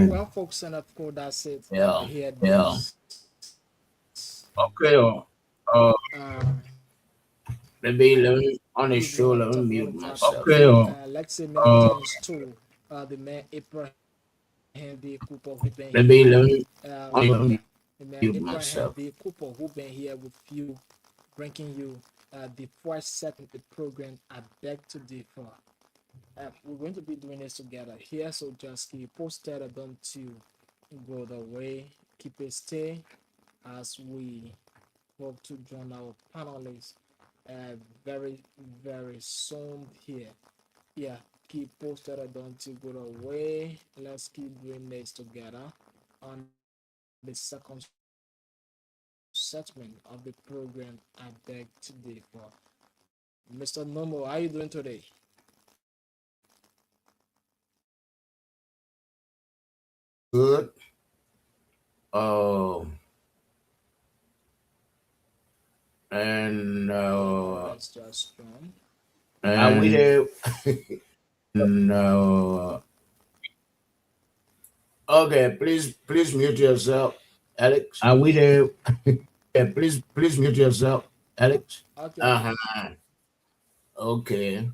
Well, folks, and of course, that's it. Yeah. Here, this. Okay. Um, Maybe let me on the evening show. on Let me top. We're mute going to talk myself. about, let's say, many things too. The man Abraham, the Cooper, who been Maybe here. let me The man mute Abraham, myself. the Cooper, who been here with you, bringing you the first set of the program. I beg to differ. We're going to be doing this together here, so just keep posted. Don't to go the way. Keep it stay as we hope to join our panelists very, very soon here. Yeah, keep posted. Don't to go away. Let's keep doing this together on the second segment of the program. I beg today for Mr. Nomo. How are you doing today? Good. Uh, and Let's just join. are we there? Okay, please mute yourself, Alex. Are we there? Yeah, please mute yourself, Alex. Okay. Uh-huh. Okay.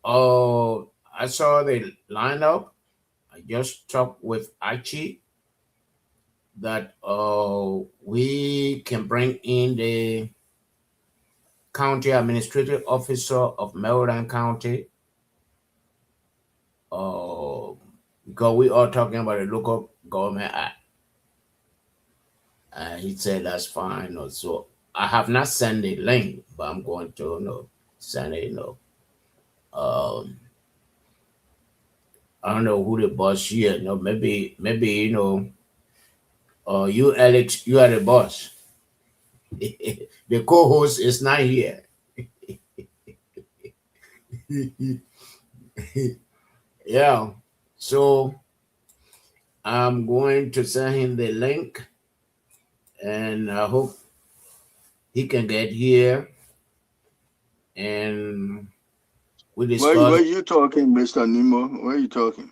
Oh, I saw the lineup. I just talked with Archie that we can bring in the county administrative officer of Maryland County. Uh, because we are talking about the local government act. He said that's fine. So I have not sent the link, but I'm going to send it. I don't know who the boss here. Maybe you Alex, you are the boss. The co-host is not here. Yeah. So I'm going to send him the link, and I hope he can get here and we discuss. Where you talking, Mr. Nemo? Where you talking?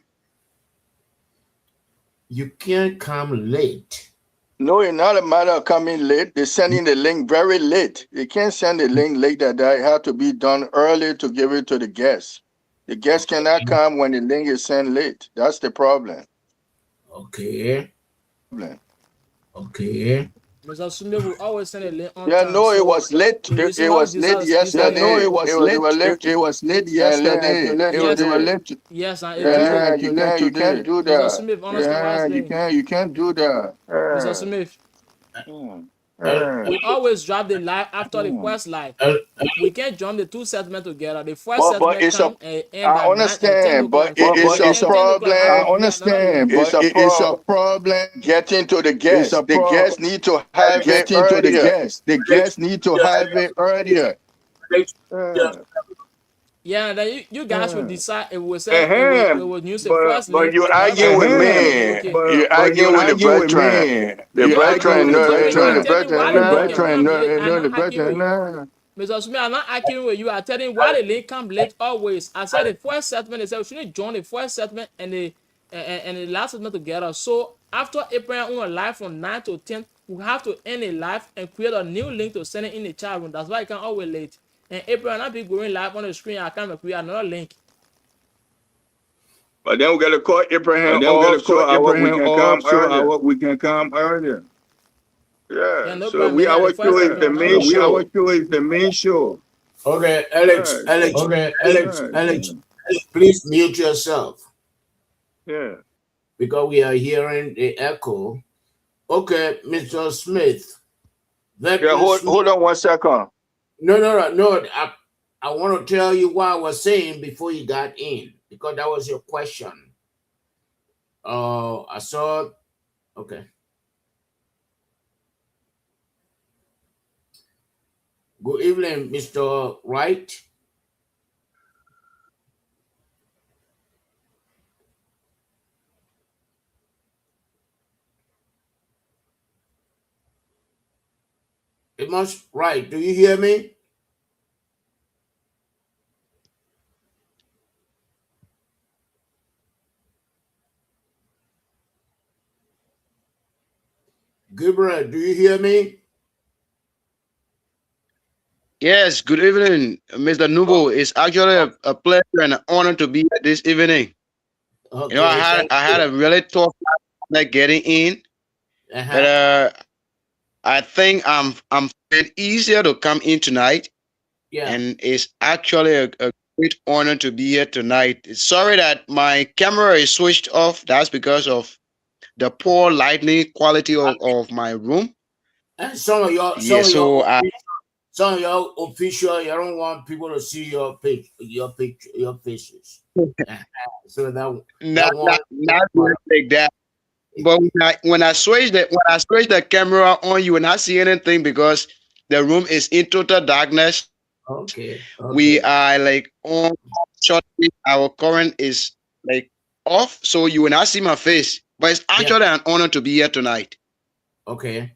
You can't come late. No, it's not a matter of coming late. They're sending the link very late. You can't send the link late that it had to be done early to give it to the guests. The guests cannot come when the link is sent late. That's the problem. Okay. Okay. Mr. Sume will always send a link on Yeah, time. no, it So was late. the It reason why was visa late is being yesterday. sent No, late. it was late. It was late yesterday. It was late. Yes, and it today. Yeah, you can't do Mr. that. Smith, understand what I'm Yeah, saying? you can't do that. Mr. Smith, Mm. Uh, we always drop the live after the Mm. first live. uh, We can't jump the two settlements together. The first But settlement it's a come and end I by 10 understand, but o'clock. it's a And 10 o'clock, problem. I I will create another understand, link. but it's a problem getting to the guests. The guests need to have it getting to the earlier. guests. The guests need to have it earlier. Uh, Yeah, then you guys will uh, decide. It will say it uh-huh. will use the first But link. you Whoever arguing is with the first link, me. okay. You You arguing with the argue with brethren. me. The You argue brethren, with the no, You no, are the brethren. telling why brethren, the the link can brethren, come late. no, I'm no, the not arguing brethren, with you. no. Mr. Smith, I'm not arguing with you. I'm telling why the link come late always. I said the first settlement, they said we shouldn't join the first settlement and the last settlement together. So after Abraham went live from 9 to 10, we have to end a live and create a new link to send it in the chat room. That's why it can always late. And Abraham not be going live on the screen. I can't create another link. But then we got to call Abraham off we can come earlier. We can come earlier. Yeah, Yeah, no so problem. Yeah, the our first show is the settlement main only. show. Our show is the main show. Okay, Right. Alex, please mute yourself Yeah. because we are hearing the echo. Okay, Mr. Smith. That Yeah, is hold on 1 second. no. I want to tell you what I was saying before you got in because that was your question. I saw. Okay. Good evening, Mr. Wright. It must right. Do you hear me? Gabriel, do you hear me? Yes, good evening, Mr. Oh, Nubo. It's actually oh, a pleasure and an honor to be here this evening. I okay, had thank I had you. a really tough time getting in, but Uh-huh. I think I'm finding it easier to come in tonight, Yeah. and it's actually a great honor to be here tonight. Sorry that my camera is switched off. That's because of the poor lighting quality of my room. And Yeah, so some of your official, you don't want people to see your picture, your faces. Uh-huh. So that not one not like that. But when I switch the camera on, you will not see anything because the room is in total darkness. okay, We okay, are like on shortly. Our current is like off, so you will not see my face. But it's yeah, actually an honor to be here tonight. okay.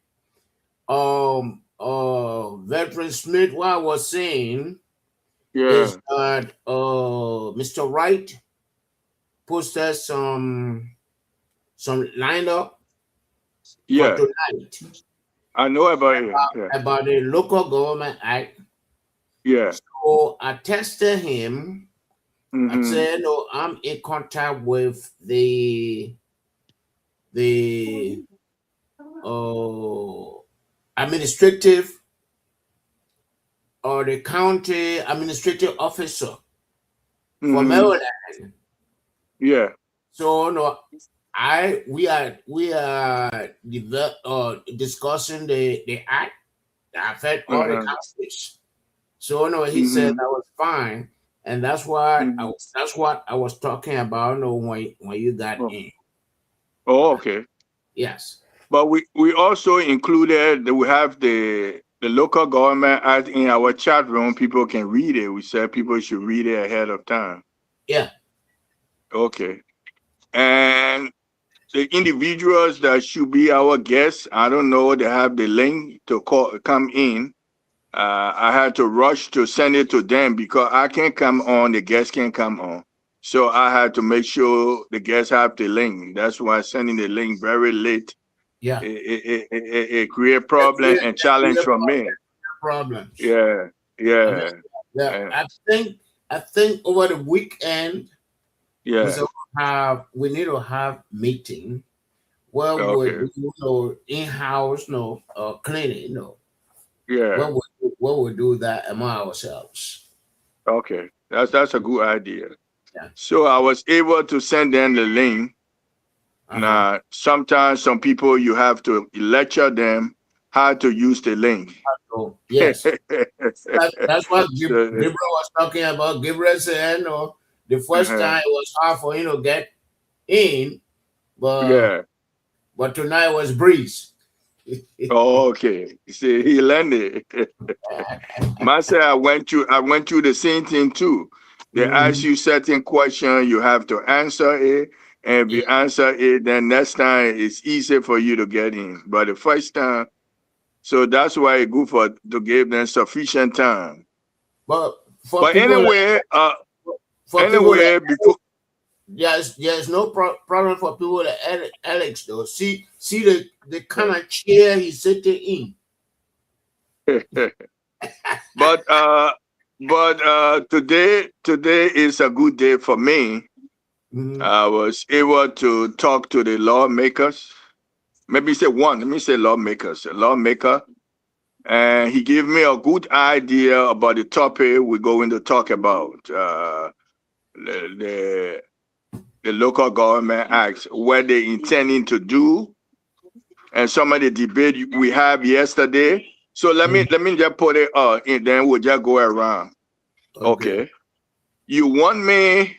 Veteran Smith, what I was saying is Yeah, that Mr. Wright posted some lineup for yeah. tonight I know about him. Yeah, about the local government act. yeah. So I texted him. I Mm-hmm. said, no, I'm in contact with the uh, administrative or the county administrative officer for Mm-hmm. Maryland. Yeah. So no, we are discussing the act that affect all the Uh-huh. counties. So no, he said Mm-hmm. that was fine, and Mm-hmm. that's what I was talking about. No, when you got Oh. in, Oh, okay. yes, But we also included that we have the local government act in our chat room. People can read it. We said people should read it ahead of time. yeah, Okay. And the individuals that should be our guests, I don't know, they have the link to come in. I had to rush to send it to them because I can't come on, the guests can't come on. So I had to make sure the guests have the link. That's why sending the link very late. yeah. It create That problem create and that challenge create for me. problems. Yeah, I mean, yeah, yeah. uh, I think over the weekend yeah. we need to have meeting where we Okay, do in-house cleaning, yeah, where we do that among ourselves. okay. That's a good idea. Yeah. So I was able to send them the link. Uh-huh. Now, sometimes some people you have to lecture them how to use the link. So yes. That's what So, Gabriel was talking about. Gabriel said, no, the first uh-huh, time it was hard for him to get in, but yeah. tonight was breeze. Oh, okay. See, he learned it. Myself, I went through the same thing too. They ask Mhm. you certain question, you have to answer it. And if Yeah. you answer it, then next time it's easy for you to get in. But the first time, so that's why it's good for to give them sufficient time. But for But people like anyway, for people like before there's no problem for people like Alex though. See the kind of chair he's sitting in. but today is a good day for me. Mhm. I was able to talk to the lawmakers. Maybe say one. Let me say lawmakers. A lawmaker, and he gave me a good idea about the topic we're going to talk about. The, the the local government acts, what they intending to do, and some of the debate we have yesterday. So let me Mhm. let me just put it and then we'll just go around. Okay. Okay. You want me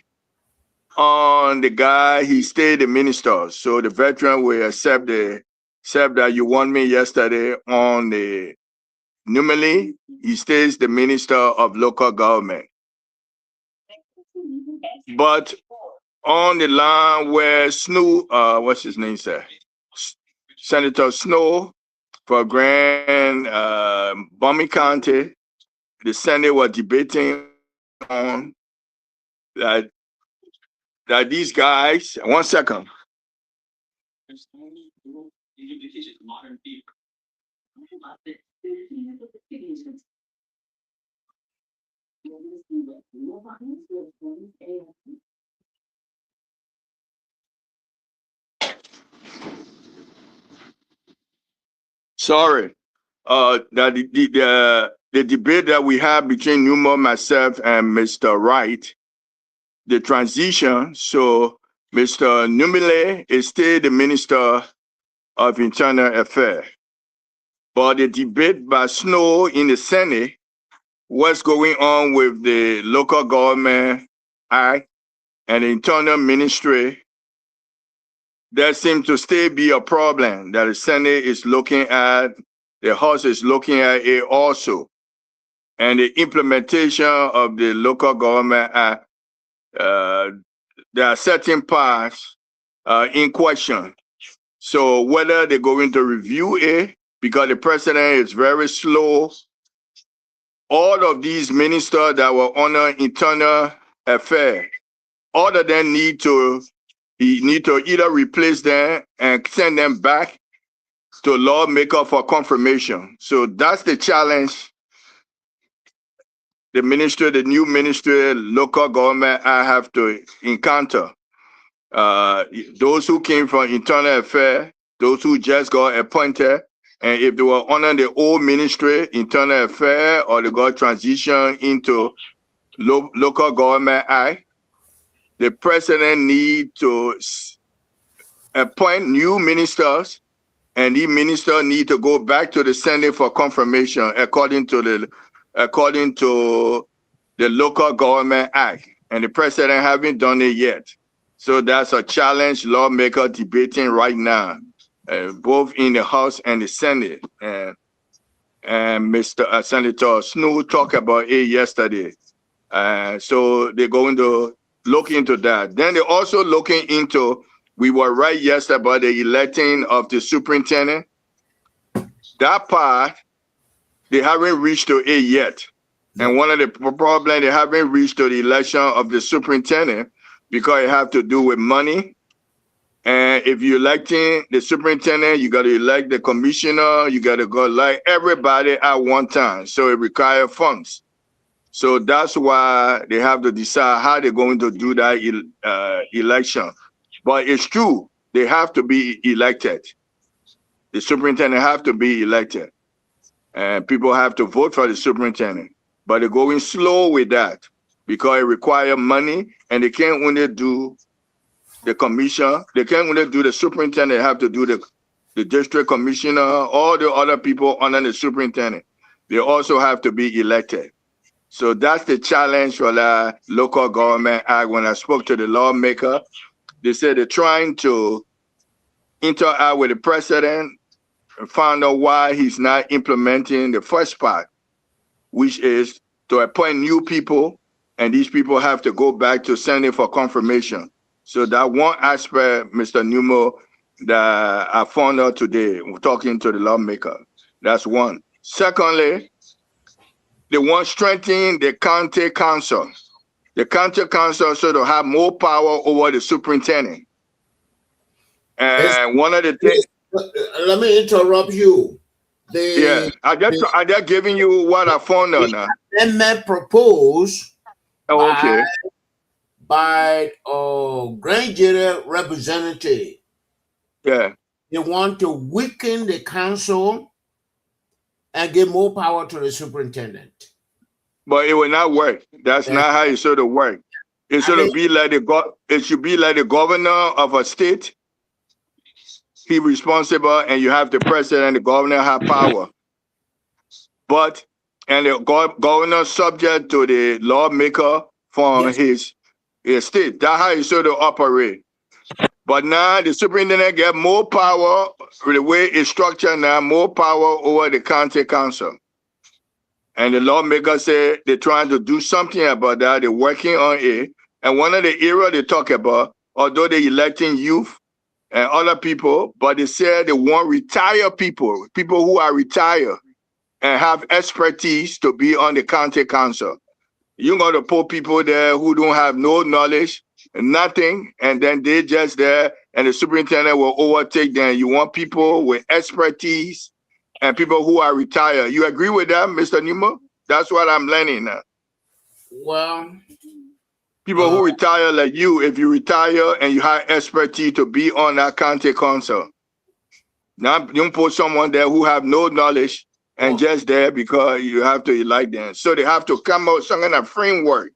on the guy, he stayed the minister. So the veteran will accept that you want me yesterday on the normally he stays the minister of local government. But on the line where Snow, what's his name, sir? Senator Snow for Grand Bombing County, the Senate was debating on that these guys, one second. Sorry. The debate that we have between Numa, myself, and Mr. Wright, the transition. So Mr. Numile is still the Minister of Internal Affairs. But the debate by Snow in the Senate, what's going on with the local government act and the internal ministry, there seems to still be a problem that the Senate is looking at, the House is looking at it also. And the implementation of the local government act, there are certain parts in question. So whether they're going to review it, because the president is very slow, all of these ministers that were under internal affairs, all of them need to either replace them and send them back to lawmaker for confirmation. So that's the challenge the new ministry, local government, I have to encounter. Those who came from internal affairs, those who just got appointed, and if they were under the old ministry, internal affairs, or they got transition into local government act, the president need to appoint new ministers, and these ministers need to go back to the Senate for confirmation according to the local government act, and the president haven't done it yet. So that's a challenge lawmaker debating right now, both in the House and the Senate. And Mr. Senator Snow talked about it yesterday. So they're going to look into that. Then they're also looking into, we were right yesterday about the electing of the superintendent. That part, they haven't reached to it yet. And one of the problems, they haven't reached to the election of the superintendent because it have to do with money. And if you're electing the superintendent, you got to elect the commissioner, you got to go elect everybody at one time. So it requires funds. So that's why they have to decide how they're going to do that election. But it's true, they have to be elected. The superintendent have to be elected. And people have to vote for the superintendent. But they're going slow with that because it requires money, and they can't only do the commission. They can't only do the superintendent. They have to do the district commissioner, all the other people under the superintendent. They also have to be elected. So that's the challenge for the local government act. When I spoke to the lawmaker, they said they're trying to interact with the president and find out why he's not implementing the first part, which is to appoint new people, and these people have to go back to Senate for confirmation. So that one aspect, Mr. Numo, that I found out today, talking to the lawmaker. That's one. Secondly, they want to strengthen the county council. The county council so to have more power over the superintendent. And one of the things... Let me interrupt you. I just giving you what I found out now. Amendment proposed okay. by Grand Jury representative. Yeah. They want to weaken the council and give more power to the superintendent. But it will not work. That's not how it should work. It should be like the governor of a state. He responsible, and you have the president, the governor have power. But the governor subject to the lawmaker from his state. That's how it should operate. But now the superintendent get more power, the way it's structured now, more power over the county council. And the lawmaker say they're trying to do something about that. They're working on it. And one of the areas they talk about, although they're electing youth and other people, but they said they want retired people who are retired and have expertise to be on the county council. You're going to put people there who don't have no knowledge, nothing, and then they just there and the superintendent will overtake them. You want people with expertise and people who are retired. You agree with that, Mr. Nemo? That's what I'm learning now. Well, People who retire like you, if you retire and you have expertise to be on that county council. Now you don't put someone there who have no knowledge and just there because you have to elect them. So they have to come out some kind of framework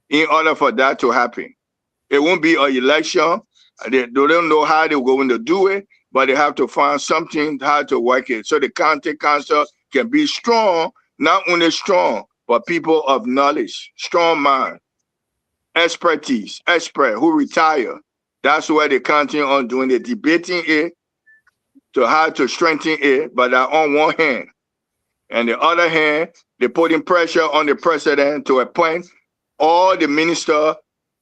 in order for that to happen. It won't be an election. They don't know how they're going to do it, but they have to find something how to work it. So the county council can be strong, not only strong, but people of knowledge, strong mind, expertise, expert who retire. That's where they continue on doing the debating it to how to strengthen it, but that on one hand. And the other hand, they're putting pressure on the president to appoint all the ministers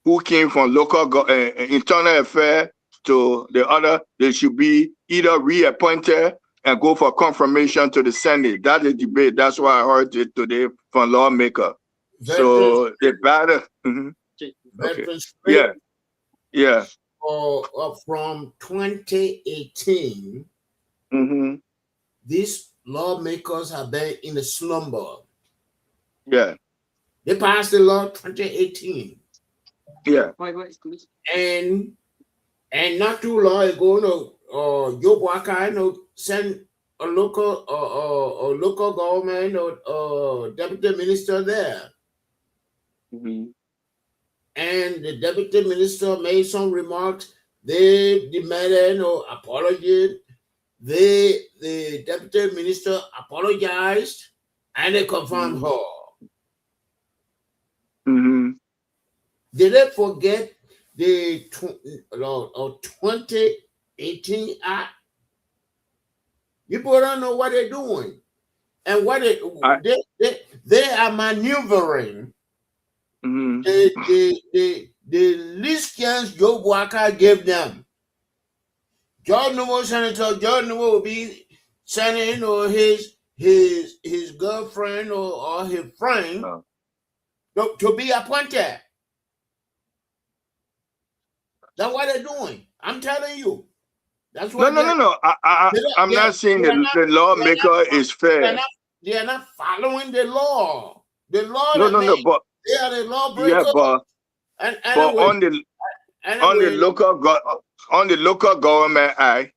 who came from local internal affairs to the other. They should be either reappointed and go for confirmation to the Senate. That's a debate. That's why I heard it today from lawmaker. So the battle. Okay. Yeah. Yeah. From 2018, these lawmakers have been in a slumber. Yeah. They passed the law 2018. Yeah. And not too long ago, Joe Waka sent a local government or deputy minister there. And the deputy minister made some remarks. They demanded no apology. The deputy minister apologized and they confirmed her. Did they forget the 2018 Act? People don't know what they're doing. And what they are maneuvering. The least chance Joe Waka gave them. Senator John Numo will be sending his girlfriend or his friend to be appointed. That's what they're doing. I'm telling you. That's what No. I'm not saying the lawmaker is fair. They are not following the law. The law. But they are the lawbreakers. Yeah, but on the local government act,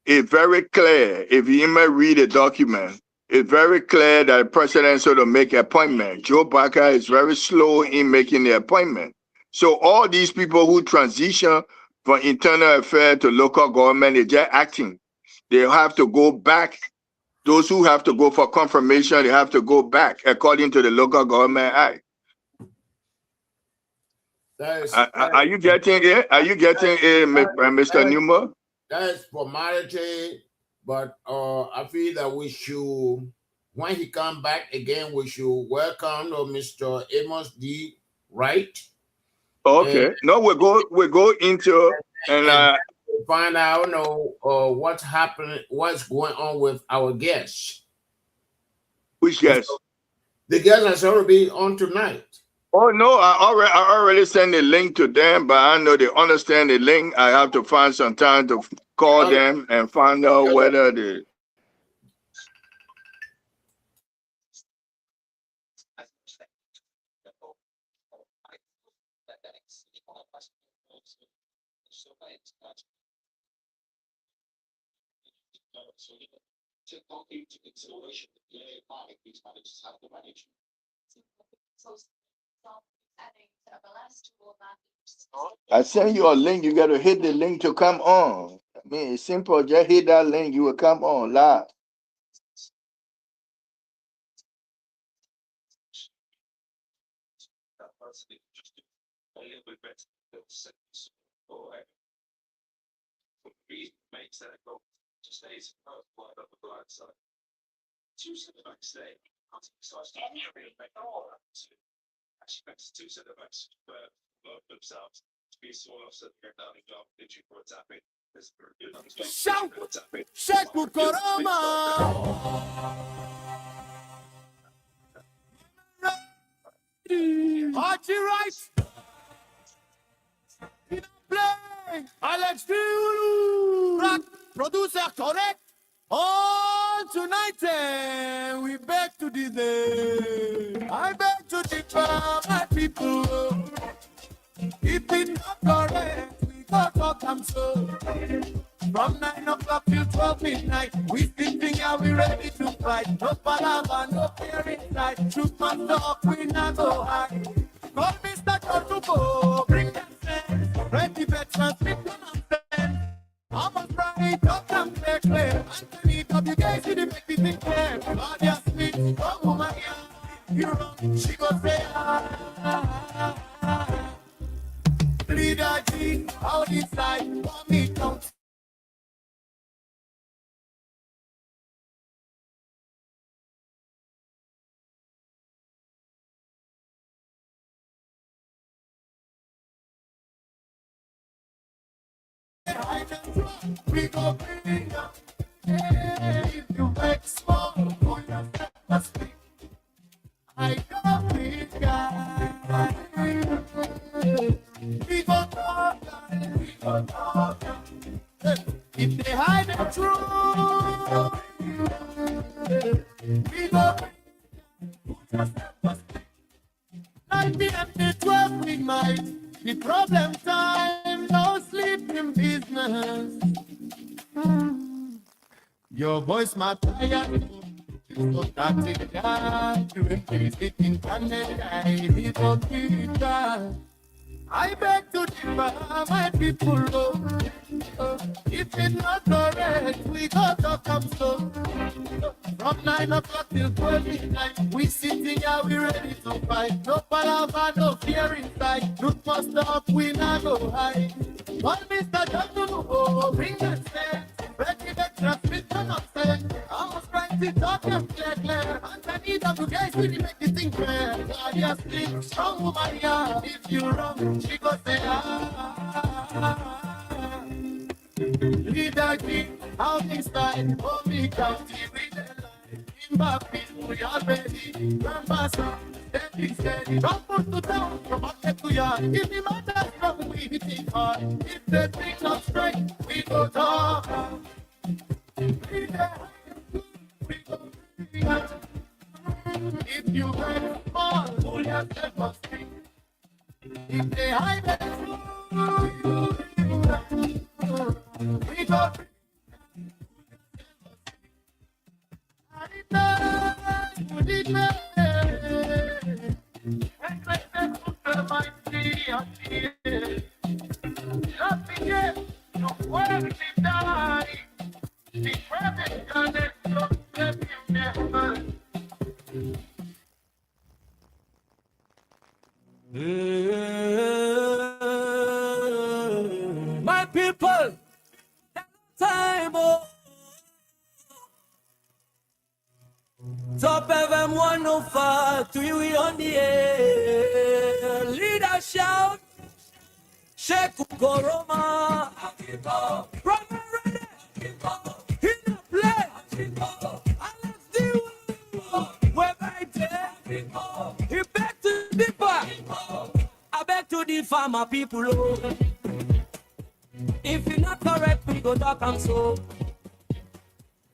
it's very clear. If you may read the document, it's very clear that the president should make appointment. Joe Barker is very slow in making the appointment. So all these people who transition from internal affairs to local government, they're just acting. They have to go back. Those who have to go for confirmation, they have to go back according to the local government act. Are you getting it? Are you getting it, Mr. Newman? That's formality, but I feel that we should, when he come back again, we should welcome Mr. Amos D. Wright. Okay. No, we go into and find out what's happening, what's going on with our guests. Which guests? The guests that's already on tonight. Oh no, I already sent the link to them, but I know they understand the link. I have to find some time to call them and find out whether they. I send you a link. You got to hit the link to come on. I mean, it's simple. Just hit that link. You will come on live. Shout Koroma. Archie right. Play. Alex Diulu. Rock producer correct. All tonight, we beg to delay. I beg to differ, my people. If it's not correct, we got to come so. From 9 o'clock till 12 midnight, we thinking how we ready to fight. No palava, no fear inside. Truth must talk, we not go high. Call Mr. Tortugo, bring them sense. Ready veterans, big nonsense. I'm a right, talk and play clear. Anthony WK, see the make me think clear. Claudia Smith, come woman here. You run, she go say Leader G, how this side, for me count. We go bring up. If you make small, pull yourself a speak. I got big guy. We go talk, we go talk. If they hide the truth, we go pull yourself a speak. 9 p.m. to 12 midnight, the problem time, no sleeping business. Your voice, my tired. So tactic, you replace it in Canada. It will be done. I beg to differ, my people. If it's not correct, we got to come so. From 9 o'clock till 12 midnight, we sitting here, we ready to fight. No palava, no fear inside. Look must up, we not go high. One Mr. Jackson, bring that sense. Ready to transmit the nonsense. I was trying to talk and clear. Anthony WK, we make this thing clear. Claudia Smith, strong woman, yeah. If you wrong, she go say Leader G, how this time, oh me county with the line. In back we already. Grandmaster, steady. Don't put to down from market to yard. If the matter strong, we hit it hard. If the thing not straight, we go talk. If you break small, pull yourself up straight. If they hide the truth, we go. My people, time, oh. Top FM 105, to you on the air. Leader shout, Sheikh Koroma. From ready, in the play. Alex Diulu, we're right there. He back to the bar. I beg to the farmer people. Oh. If you're not correct, we go talk and so.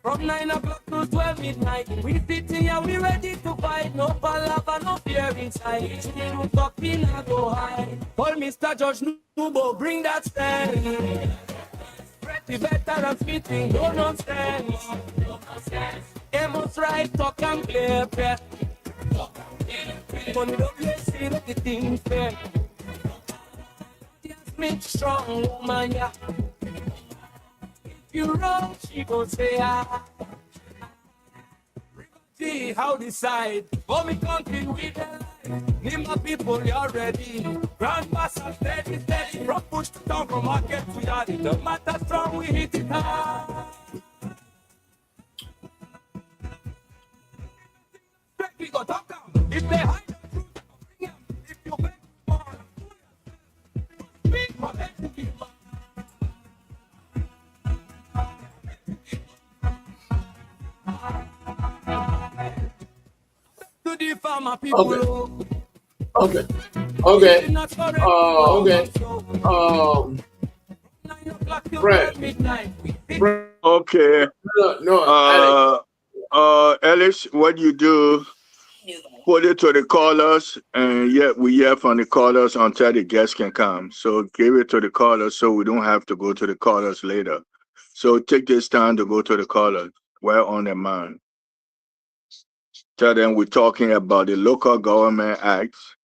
From 9 o'clock to 12 midnight, we sitting here, we ready to fight. No palava, no fear inside. Still talk, we not go high. Call Mr. George Nubo, bring that stand. Ready veterans meeting, no nonsense. Amos right, talk and clear. Money don't see that the thing fair. Yes, me strong woman, yeah. You wrong, she gon' say See how decide for me country with the life. Name my people, you're ready. Grandmaster steady. From push to town, from market to yard. It don't matter strong, we hit it hard. We go talk down. If they hide the truth, bring them. If you beg more, speak for them to be more. To the farmer people. Okay. Fred. Fred. Okay. No, Alex. Ellis, what you do, put it to the callers, and yet we hear from the callers until the guests can come. So give it to the callers so we don't have to go to the callers later. So take this time to go to the callers. We're on their mind. Tell them we're talking about the local government acts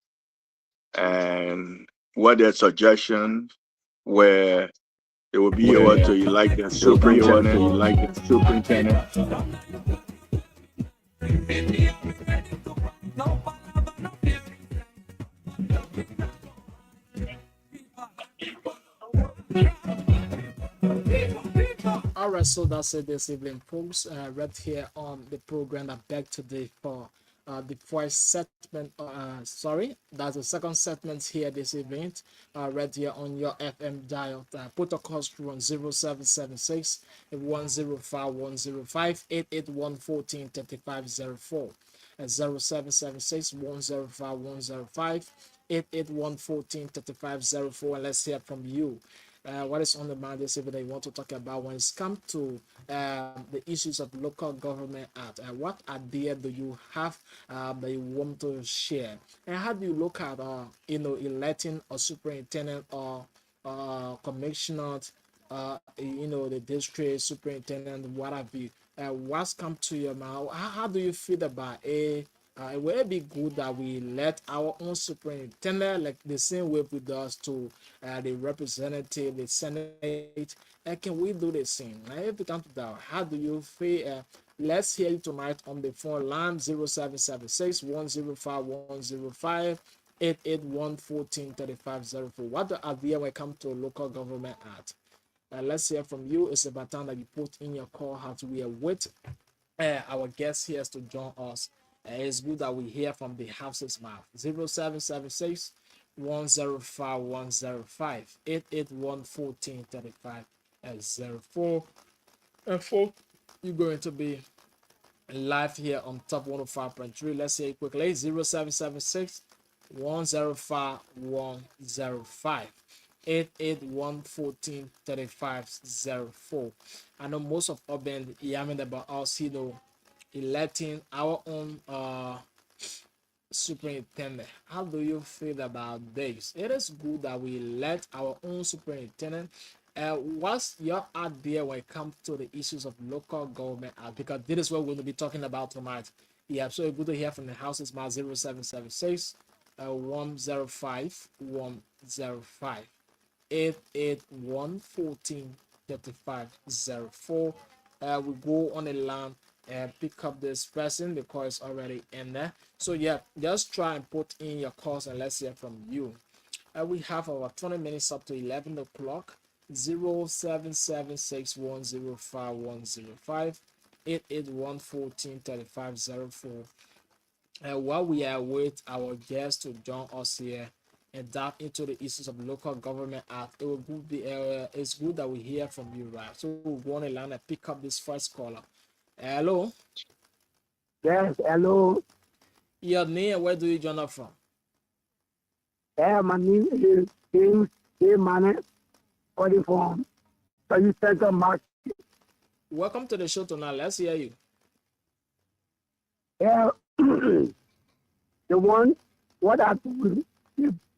and what their suggestions where they will be able to elect the superintendent. All right, so that's it this evening, folks. Right here on the program, I beg today for the first segment. Sorry, that's the second segment here this evening. Right here on your FM dial. Put a call through on 0776 105 105 881 14 3504. 0776 105 105 881 14 3504. And let's hear from you. What is on the mind this evening that you want to talk about when it's come to the issues of local government act? What idea do you have that you want to share? And how do you look at electing a superintendent or commissioner, the district superintendent, what have you? What's come to your mind? How do you feel about a it will be good that we let our own superintendent, like the same way with us to the representative, the senate, can we do the same? Now, if we come to that, how do you feel? Let's hear you tonight on the phone line 0776 105 105 881 14 3504. What the idea when it comes to local government act? Let's hear from you. It's about time that you put in your call how to we are with our guest here to join us. It's good that we hear from the house's mouth. 0776 105 105 881 14 35 04. And 4, you're going to be live here on top 105.3. Let's say it quickly 0776 105 105 881 14 35 04. I know most of urban yamming about us, electing our own superintendent. How do you feel about this? It is good that we elect our own superintendent. What's your idea when it comes to the issues of local government? Because this is what we're going to be talking about tonight. Yeah, so good to hear from the houses. My 0776 105 105 881 14 35 04. We go on the line and pick up this person because it's already in there. So yeah, just try and put in your calls and let's hear from you. We have our 20 minutes up to 11 o'clock. 0776 105 105 881 14 35 04. While we are with our guests to join us here and dive into the issues of local government act, it will be it's good that we hear from you, right? So we'll go on the line and pick up this first caller. Hello. Yes, hello. Your name, where do you join us from? My name is James A. Manning, calling from Study Center Market. Welcome to the show tonight. Let's hear you. Yeah, the one, what I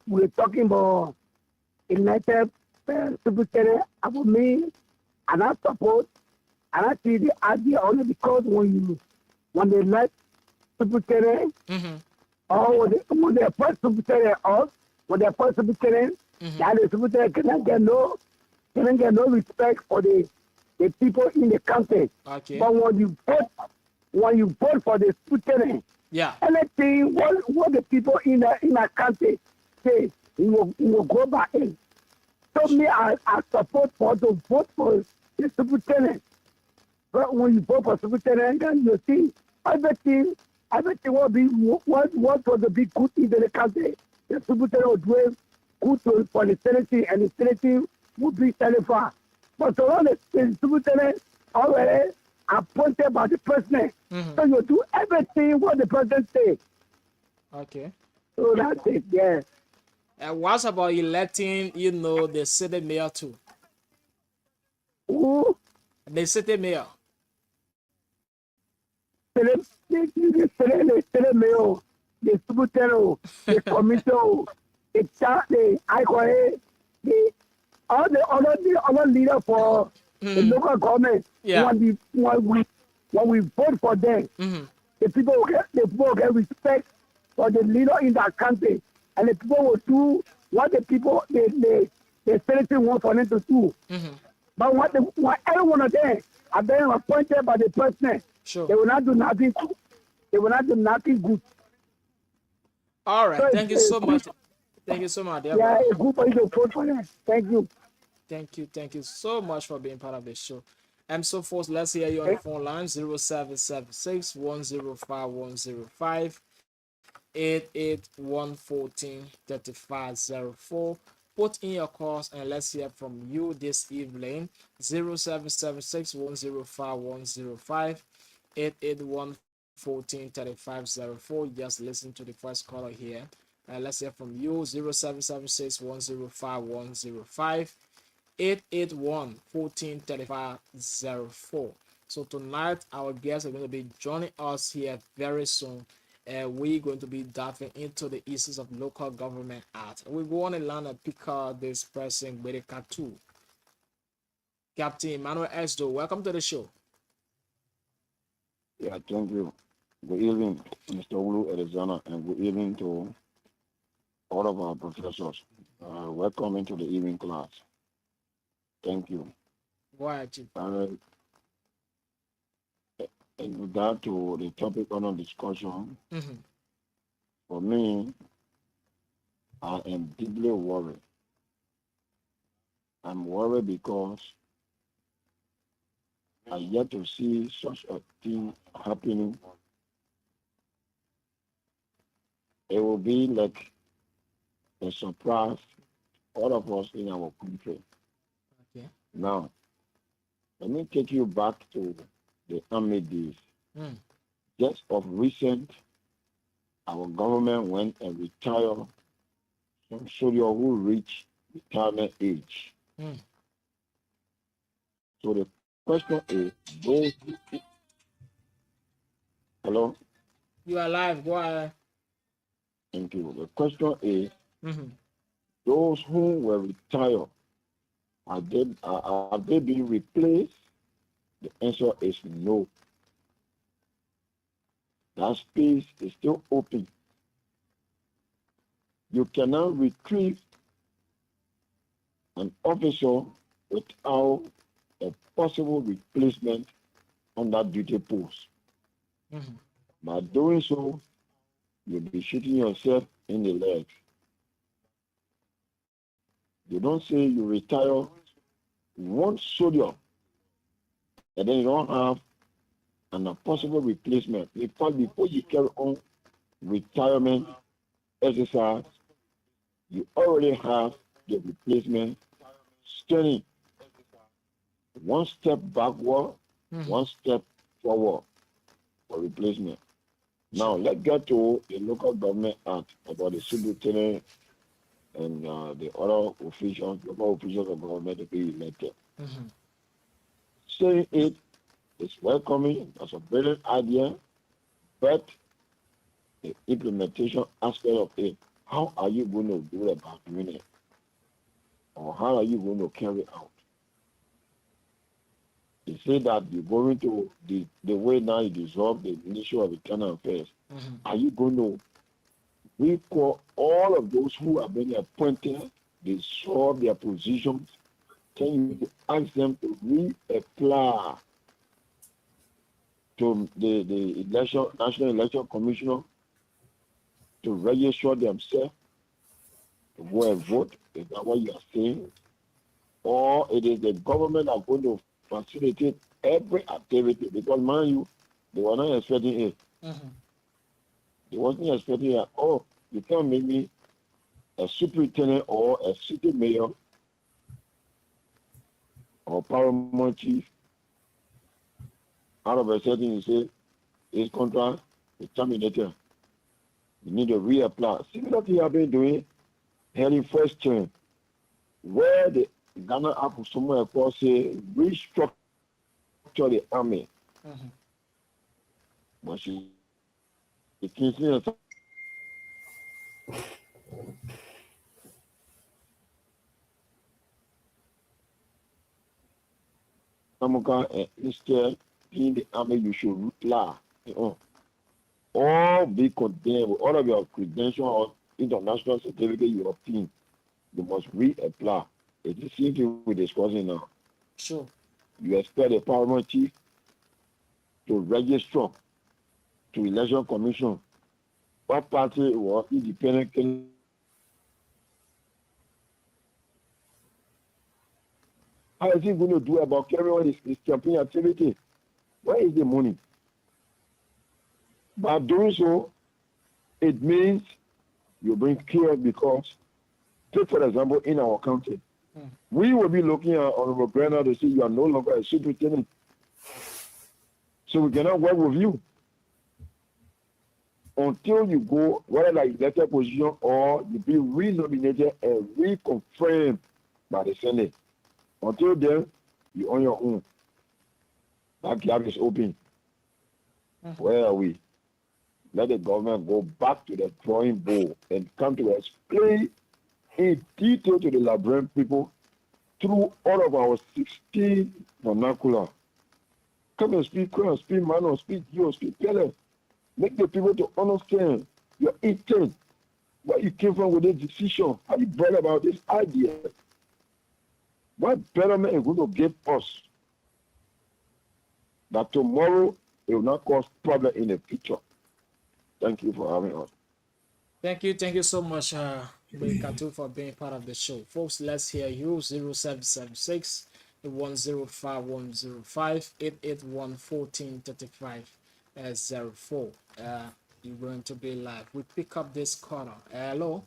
we're talking about elected superintendent about me, and I support, and I see the idea only because when they elect superintendent, or when they appoint superintendent, or when they appoint superintendent, that the superintendent cannot get no respect for the people in the country. Okay. But when you vote for the superintendent, yeah, anything what the people in the country say, you will go by it. So me, I support for to vote for the superintendent. But when you vote for superintendent, then you see everything will be what was to be good in the country. The superintendent will do it good for the Senate, and the Senate will be satisfied. But so long as the superintendent already appointed by the president, so you do everything what the president says. Okay. So that's it, yeah. And what's about electing, the city mayor too? The city mayor. the mayor, the superintendent, the commissioner, the ICOA, the other leader for the local government. Yeah. When we vote for them, the people will get respect for the leader in that country, and the people will do what the citizens want for them to do. But what every one of them are being appointed by the president, Sure. they will not do nothing good. They will not do nothing good. All right. So Thank you so much. Thank you so much, dear Yeah, brother. it's good for you to vote for them. Thank you. Thank you so much for being part of the show. So folks, let's hear you on the phone line 0776 105 105 88 3504. Put in your calls and let's hear from you this evening. 0776 105 105 881 3504. Just listen to the first caller here. Let's hear from you. 0776 105 105 881 3504. So tonight our guests are going to be joining us here very soon. We're going to be diving into the issues of local government act. We go on a line and pick out this person with a tattoo. Captain Emmanuel Esdo, welcome to the show. Yeah, thank you. Good evening, Mr. Ulu Arizona, and good evening to all of our professors. Welcome into the evening class. Thank you. Go ahead, Chief. In regard to the topic under discussion, Mm-hmm. for me, I am deeply worried. I'm worried because I yet to see such a thing happening. It will be like a surprise to all of us in our country. Okay. Now, let me take you back to the army days. Just of recent, our government went and retired some soldiers who reached retirement age. So the question is, those hello? You are live. Go ahead. Thank you. The question is, Mm-hmm. those who were retired, are they being replaced? The answer is no. That space is still open. You cannot retrieve an officer without a possible replacement on that duty post. Mm-hmm. By doing so, you'll be shooting yourself in the leg. You don't say you retire one soldier and then you don't have a possible replacement. In fact, before you carry on retirement exercise, you already have the replacement standing one step backward, one step forward for replacement. Now, let's get to the local government act about the superintendent and the other officials, local officials of government to be elected. Saying it is welcoming, that's a brilliant idea, but the implementation aspect of it, how are you going to do about doing it? Or how are you going to carry out? They say that you're going to, the way now you dissolve the Ministry of Internal Affairs, are you going to recall all of those who have been appointed, they saw their positions? Can you ask them to reapply to the National Election Commissioner to register themselves to go and vote? Is that what you are saying? Or it is the government that going to facilitate every activity? Because, mind you, they were not expecting it. They wasn't expecting it. Oh, you can't make me a superintendent or a city mayor or paramount chief. Out of a sudden, you say his contract is terminated. You need to reapply. Similar thing I've been doing heading first term, where the Ghana Apple somewhere across say restructure the army. Mm-hmm. But she continues and instead in the army you should reply. All be condemned with all of your credential or international certificate you obtain. You must reapply. It is the same thing we're discussing now. Sure. You expect the paramount chief to register to election commission. What party or independent candidate? How is he going to do about carrying on his campaign activity? Where is the money? By doing so, it means you bring chaos because, take for example, in our county, we will be looking at Honorable Brenner to say you are no longer a superintendent. So we cannot work with you until you go, whether like elected position or you be renominated and reconfirmed by the Senate. Until then, you're on your own. That gap is open. Where are we? Let the government go back to the drawing board and come to explain in detail to the Liberian people through all of our 16 vernacular. Come and speak, man, or speak you, or speak better. Make the people to understand your intent, where you came from with this decision, how you brought about this idea. What betterment is going to give us that tomorrow it will not cause problem in the future. Thank you for having us. Thank you so much, Katu, for being part of the show. Folks, let's hear you. 0776 105 105 881 1435 04. You're going to be live. We pick up this corner. Hello.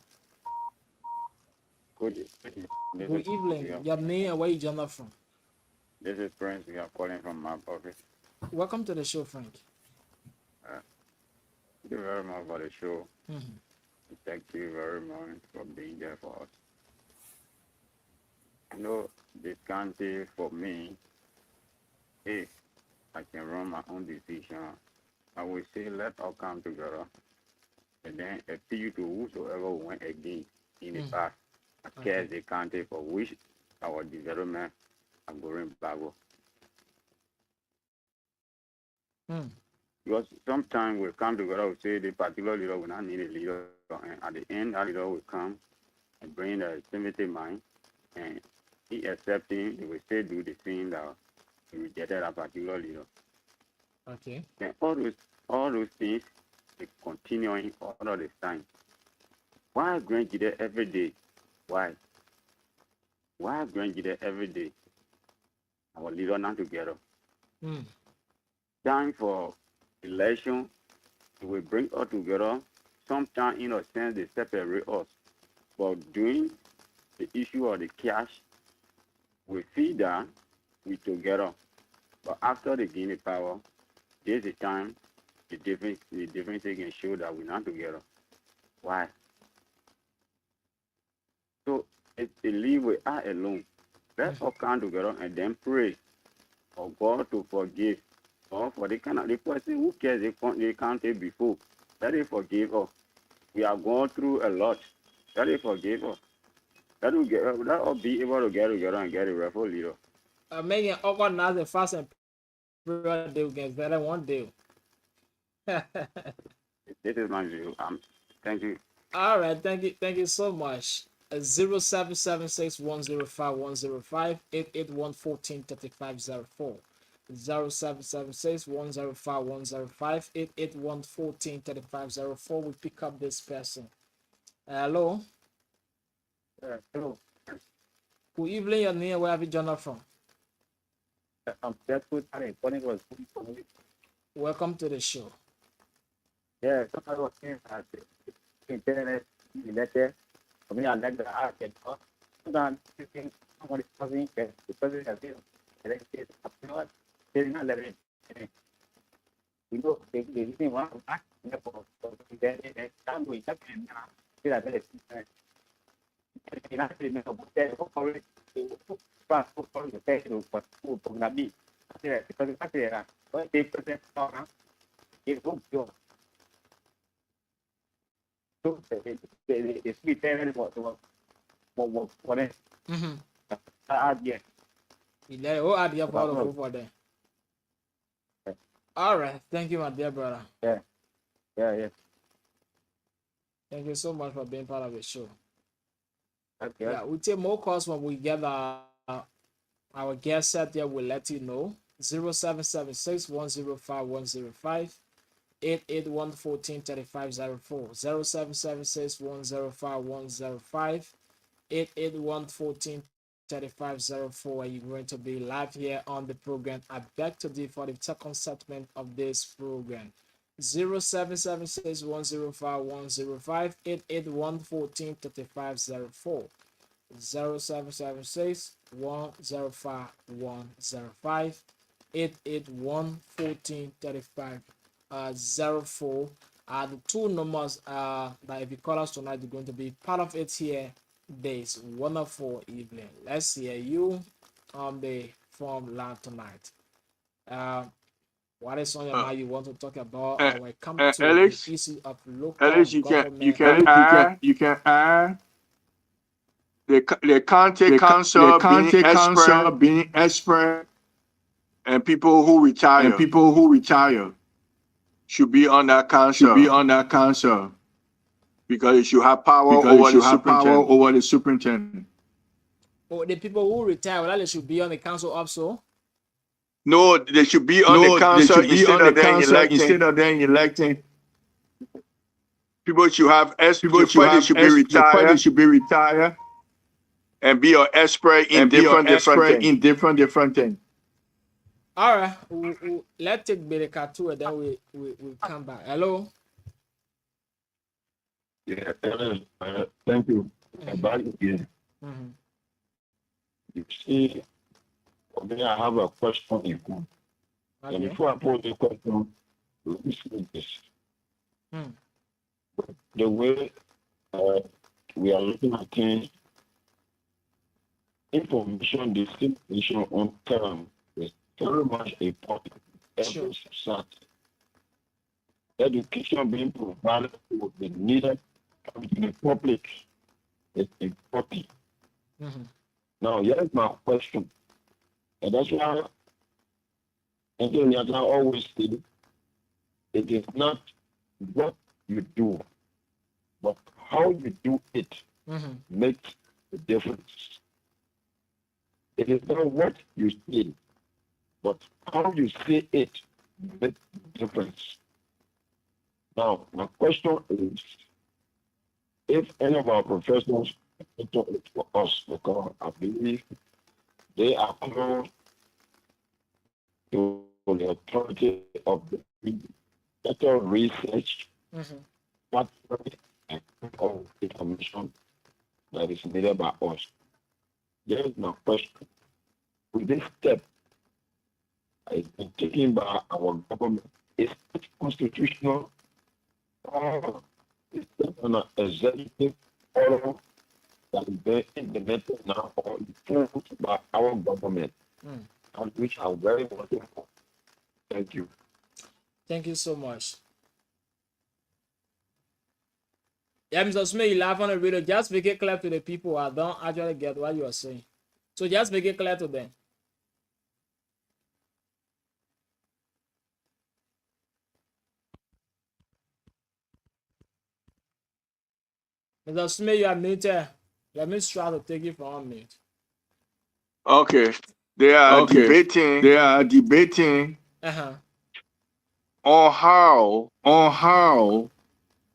Good evening. Your name and where you joining from? This is Prince. We are calling from my office. Welcome to the show, Frank. Thank you very much for the show. Mm-hmm. Thank you very much for being there for us. You know, this country for me, if I can run my own decision, I will say let us come together and then appeal to whosoever went against in the past. Against the country for which our development are going backward. Because sometimes we come together, we say the particular leader will not need a leader, and at the end, that leader will come and bring the sympathy mind, and he accepting, they will still do the thing that he rejected a particular leader. Okay. Then all those things, they continuing all of the time. Why Grand GEDEH every day? Why? Why Grand GEDEH every day? Our leader not together. Time for election, we bring us together. Sometimes, in a sense, they separate us. But during the issue of the cash, we feel that we together. But after they gain the power, there's a time the difference can show that we're not together. Why? So it leave with us alone. Let's all come together and then pray for God to forgive. Or for the kind of the person who cares they can't take before. Let it forgive us. We are going through a lot. Let it forgive us. Let us be able to get together and get a rightful leader. Making organize the fast and prayer they will get better one day. This is my view. Thank you. All right, thank you so much. 0776 105 105 881 1435 04. 0776 105 105 881 1435 04. We pick up this person. Hello. Hello. Good evening, your name, where have you joined from? I'm Deadwood. Welcome to the show. Yeah, somebody was saying that the internet elected. For me, I like the ARCHIE. Sometimes you think somebody causing the president has been elected. They did not let it. You know, they didn't want to act for the time we have been still a better system. And I didn't know what they were for the test for Nabi. Yeah, because it's actually when they present it's good job. So they speak there what them. Yeah. Yeah, oh, add your photo for them. All right, thank you, my dear brother. Yeah. Thank you so much for being part of the show. Okay. Yeah, we'll take more calls when we get our guest set there. We'll let you know. 0776 105 105 881 143504 0776 105 105 881 143504. You're going to be live here on the program. I beg to differ for the second segment of this program. 0776 105 105 881 143504 0776 105 105 881 1435 04. The two numbers that if you call us tonight, you're going to be part of it here. This wonderful evening. Let's hear you on the phone line tonight. What is on your mind you want to talk about when it comes to Alex, the issue of local Alex, government? you can add the county council being expert and people who retire should be on that council because it should have power over the superintendent. Oh, the people who retire, well, they should be on the council also. No, they should be on the council instead of them electing. People should have they should be retired and be an expert in different things. All right, let's take Bereka too, and then we'll come back. Hello. Yeah, thank you. Back again. You see, for me, I have a question in court. And before I pose the question, listen this. The way we are looking at things, information, dissemination on time is very much important. Every society. Education being provided to the needed to the public is important. Now, here's my question. And that's why I always say it is not what you do, but how you do it makes a difference. It is not what you say, but how you say it makes a difference. Now, my question is, if any of our professionals talk to us, because I believe they are close to the authority of the better research, what of information that is needed by us. There is my question. With this step has been taken by our government, is it constitutional or is it an executive order that is being implemented now or enforced by our government, and which are very important. Thank you. Thank you so much. Yeah, Mr. Smith, you laugh on the radio. Just make it clear to the people. I don't actually get what you are saying. So just make it clear to them. Mr. Smith, you are muted. Let me try to take you from mute. Okay. They are debating on how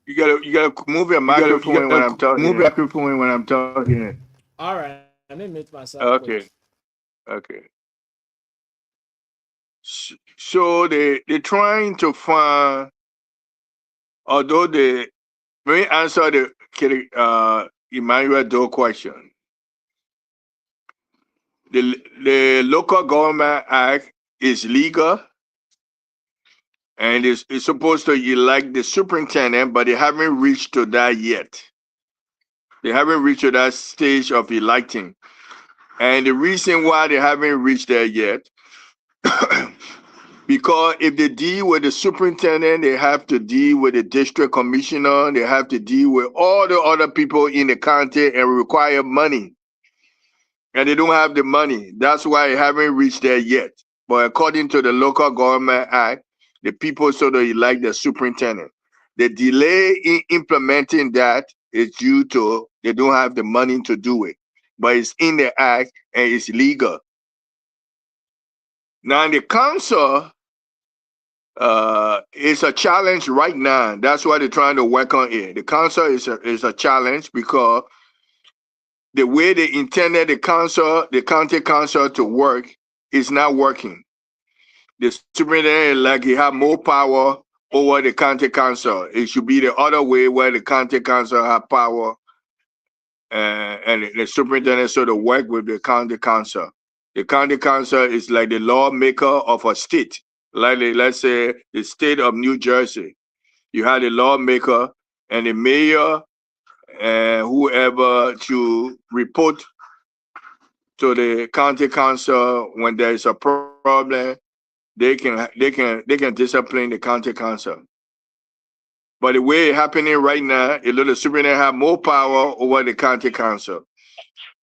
you gotta move your microphone when I'm talking. All right, let me mute myself. Okay. So they're trying to find, although they may answer the Emmanuel Doe question. The Local Government Act is legal and it's supposed to elect the superintendent, but they haven't reached to that yet. They haven't reached to that stage of electing. And the reason why they haven't reached there yet Because if they deal with the superintendent, they have to deal with the district commissioner, they have to deal with all the other people in the county and require money. And they don't have the money. That's why it haven't reached there yet. But according to the Local Government Act, the people sort of elect the superintendent. The delay in implementing that is due to they don't have the money to do it. But it's in the act and it's legal. Now the council is a challenge right now. That's why they're trying to work on it. The council is a challenge because the way they intended the county council to work is not working. The superintendent like he have more power over the county council. It should be the other way where the county council have power and the superintendent sort of work with the county council. The county council is like the lawmaker of a state. Like let's say the state of New Jersey. You have the lawmaker and the mayor and whoever to report to the county council when there is a problem. They can discipline the county council. But the way it's happening right now, a little superintendent have more power over the county council.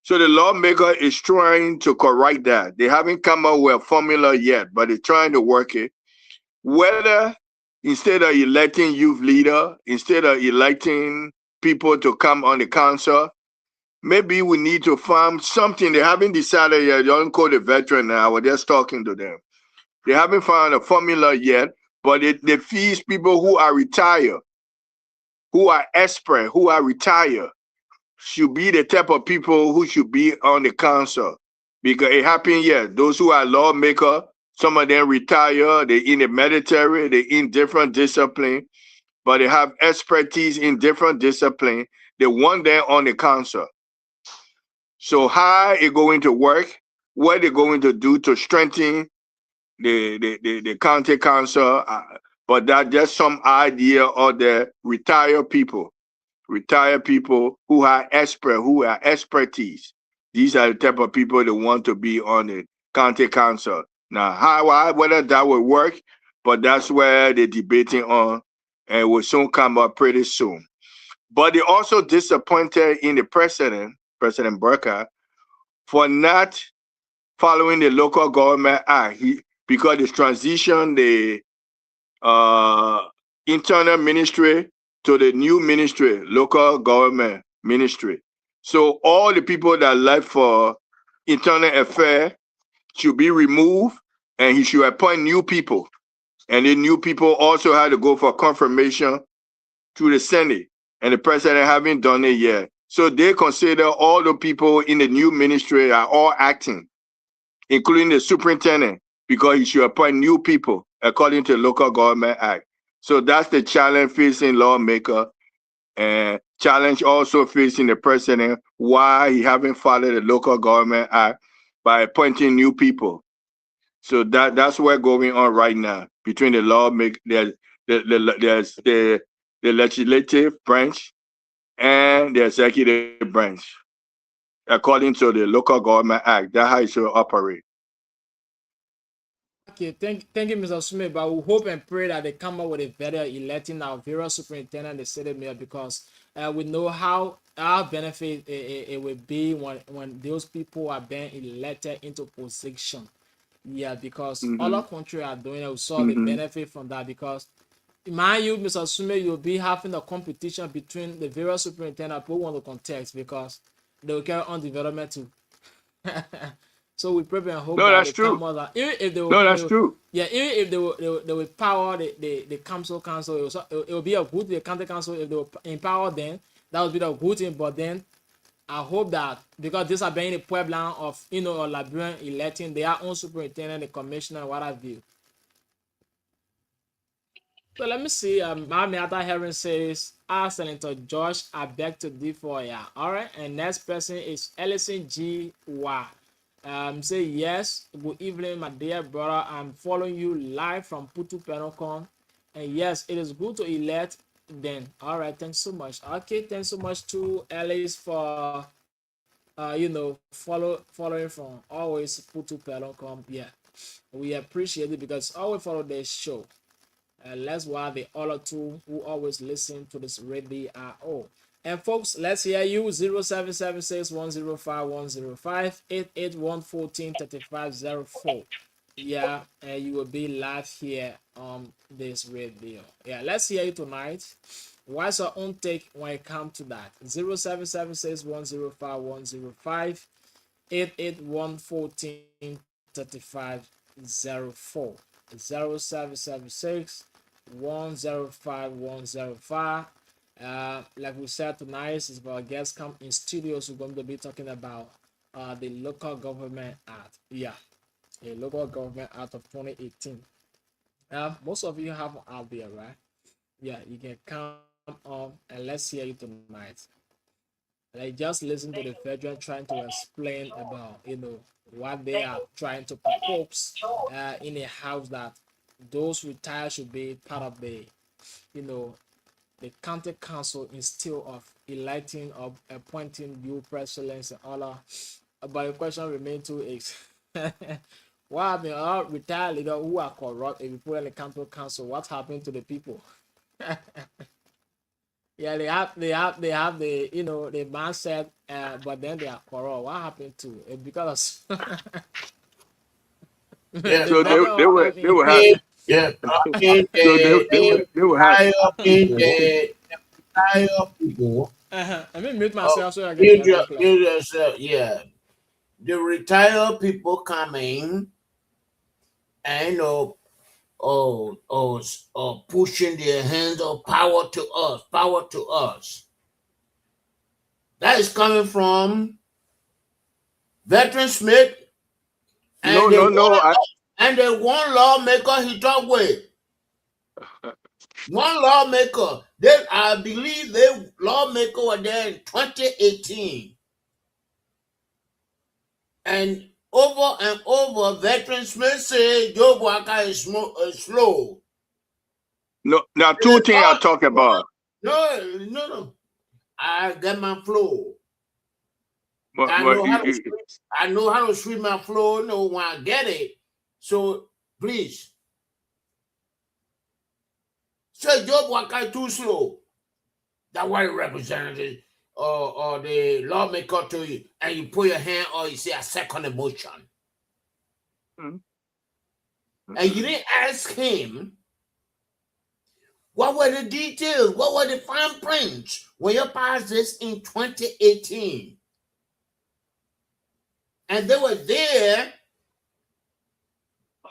So the lawmaker is trying to correct that. They haven't come up with a formula yet, but they're trying to work it. Whether instead of electing youth leader, instead of electing people to come on the council, maybe we need to find something. They haven't decided yet. Don't call the veteran now. We're just talking to them. They haven't found a formula yet, but they feed people who are retired, who are expert, who are retired, should be the type of people who should be on the council. Because it happened yet. Those who are lawmakers, some of them retire, they in the military, they in different discipline, but they have expertise in different discipline. They want them on the council. So how it going to work? What they going to do to strengthen the county council? But that just some idea of the retired people who are expertise. These are the type of people that want to be on the county council. Now, whether that will work, but that's where they're debating on, and it will soon come up pretty soon. But they also disappointed in the President Burka, for not following the Local Government Act. Because it's transitioned the internal ministry to the new ministry, local government ministry. So all the people that left for internal affairs should be removed, and he should appoint new people. And the new people also had to go for confirmation to the Senate, and the president haven't done it yet. So they consider all the people in the new ministry are all acting, including the superintendent, because he should appoint new people according to the Local Government Act. So that's the challenge facing lawmaker, and challenge also facing the president, why he haven't followed the Local Government Act by appointing new people. So that's what's going on right now between the lawmaker, there's the legislative branch and the executive branch, according to the Local Government Act. That's how it should operate. Okay, thank you, Mr. Smith. But we hope and pray that they come up with a better electing our various superintendent and the city mayor, because we know how our benefit it will be when those people are being elected into position. Yeah, because other countries are doing it. We saw the benefit from that, because mind you, Mr. Smith, you'll be having a competition between the various superintendents who want to contest, because they will carry on development too. So we pray and hope No, that that's they true. come out. Even if they will, No, that's true. yeah, even if they will power the council, it will be a good the county council if they will empower them. That would be the good thing. But then I hope that, because this are being the Pueblan of a Liberian electing their own superintendent, the commissioner, what have you. So let me see. My other hearing says, Senator Josh, I beg to differ. Yeah. All right. And next person is Ellison G. Wa. Say yes. Good evening, my dear brother. I'm following you live from Putu Penocon. And yes, it is good to elect then. All right. Thanks so much. Okay. Thanks so much to Alice for following from always Putu Penocon. Yeah. We appreciate it because always follow this show. That's why the other two who always listen to this radio are all. And folks, let's hear you 0776105105 881143504. Yeah, and you will be live here on this radio. Yeah, let's hear you tonight. What's your own take when it comes to that? 0776105105 881143504. 0776 105 like we said tonight is our guest come in studios. We're going to be talking about the local government act. Yeah, a local government act of 2018. Most of you have out there, right? Yeah, you can come on and let's hear you tonight. Like just listen to the veteran trying to explain about what they are trying to propose in a house that those retired should be part of the the county council instead of electing or appointing new presidents and all that. But the question remains to is what happened? All retired leaders who are corrupt, if you put in the county council, what happened to the people? Yeah, they have the the mindset, but then they are corrupt. What happened to it? Because Yeah, So the they will have yeah, so they will have the entire people. Let me mute Oh, myself so I can hear them clear. yeah, the retired people coming and pushing their hands of power to us. That is coming from Veteran Smith and the one lawmaker he talked with. One lawmaker. I believe the lawmaker were there in 2018. And over, Veteran Smith said Joe Walker is slow. no. Now, two things I talk about. No. I get my flow. But, I know how to sweep my flow. No, when I get it. So please, say Joe Walker too slow. That white representative or the lawmaker to you, and you put your hand or you say a second emotion. Mm-hmm. And you didn't ask him what were the details, what were the fine prints when you passed this in 2018. And they were there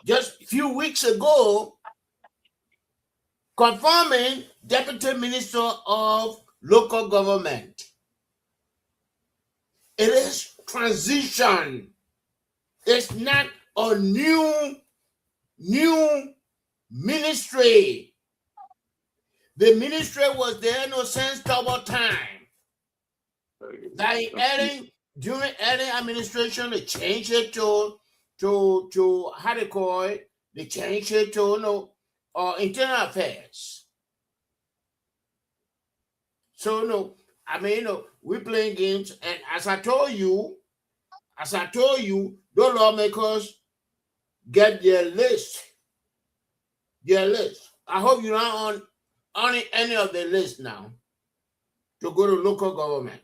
just a few weeks ago confirming Deputy Minister of Local Government. It is transition. It's not a new ministry. The ministry was there since double time. During any administration, they changed it to how they call it. They changed it to internal affairs. So we playing games, and as I told you, those lawmakers get their list. I hope you're not on any of the list now to go to local government.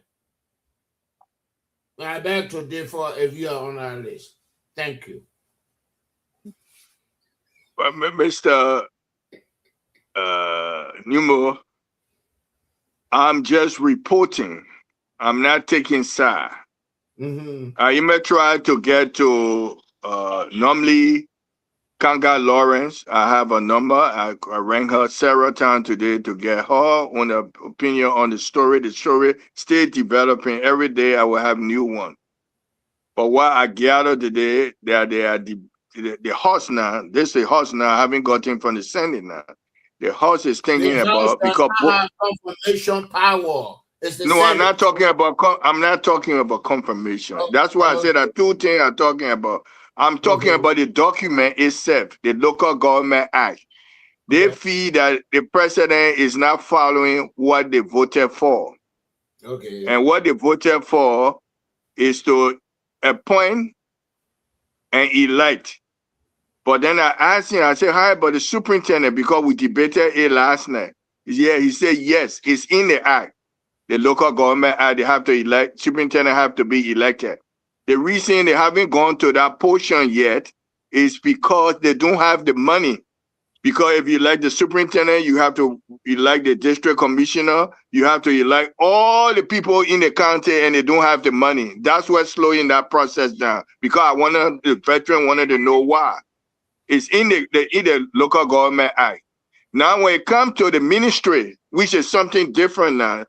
I beg to differ if you are on our list. Thank you. Mr. Numo, I'm just reporting. I'm not taking side. Mm-hmm. You may try to get to normally Kanga Lawrence. I have a number. I rang her several times today to get her on the opinion on the story. The story still developing. Every day I will have new one. But what I gathered today, that they are the horse now. This is the horse now. I haven't gotten from the Senate now. The horse is thinking about because confirmation power. No, I'm not talking about. I'm not talking about confirmation. That's why I said that two things I'm talking about. I'm talking about the document itself, the Local Government Act. They feel that the president is not following what they voted for. Okay. And what they voted for is to appoint and elect But then I asked him, I said, hi, but the superintendent, because we debated it last night. Yeah, he said, yes, it's in the act. The local government act, they have to elect, superintendent have to be elected. The reason they haven't gone to that portion yet is because they don't have the money. Because if you elect the superintendent, you have to elect the district commissioner, you have to elect all the people in the county, and they don't have the money. That's what's slowing that process down. Because the veteran wanted to know why. It's in the local government act. Now, when it comes to the ministry, which is something different now,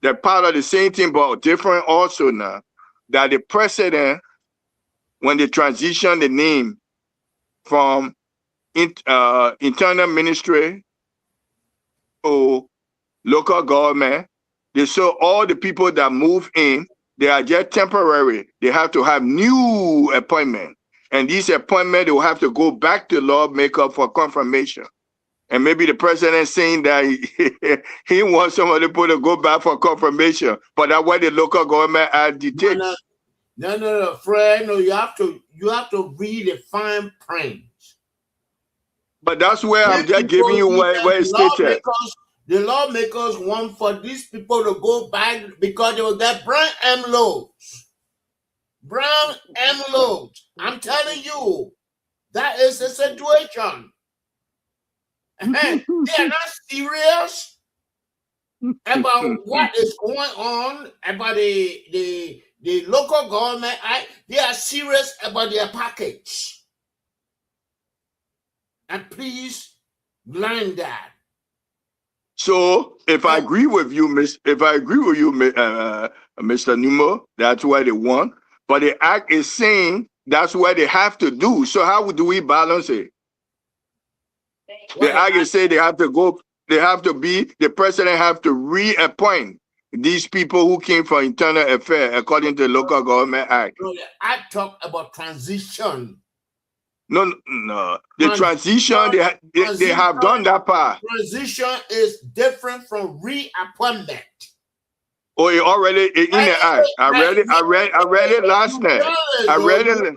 they're part of the same thing, but different also now, that the president, when they transition the name from internal ministry to local government, they saw all the people that move in, they are just temporary. They have to have new appointment. And these appointments, they will have to go back to lawmaker for confirmation. And maybe the president saying that he wants some of the people to go back for confirmation. But that's what the local government dictates. No, Fred. No, you have to read the fine print. But that's where I'm just giving you where it's stated. The lawmakers want for these people to go back because they will get brown envelopes. Brown envelopes. I'm telling you, that is the situation. They are not serious about what is going on about the local government. They are serious about their package. And please learn that. So if I agree with you, Mr. Numo, that's what they want. But the act is saying that's what they have to do. So how do we balance it? The act is saying the president have to reappoint these people who came from internal affairs according to the local government act. No, I talk about transition. No. The transition, they have done that part. Transition is different from reappointment. Oh, it already in the act. I read it last night. I read it.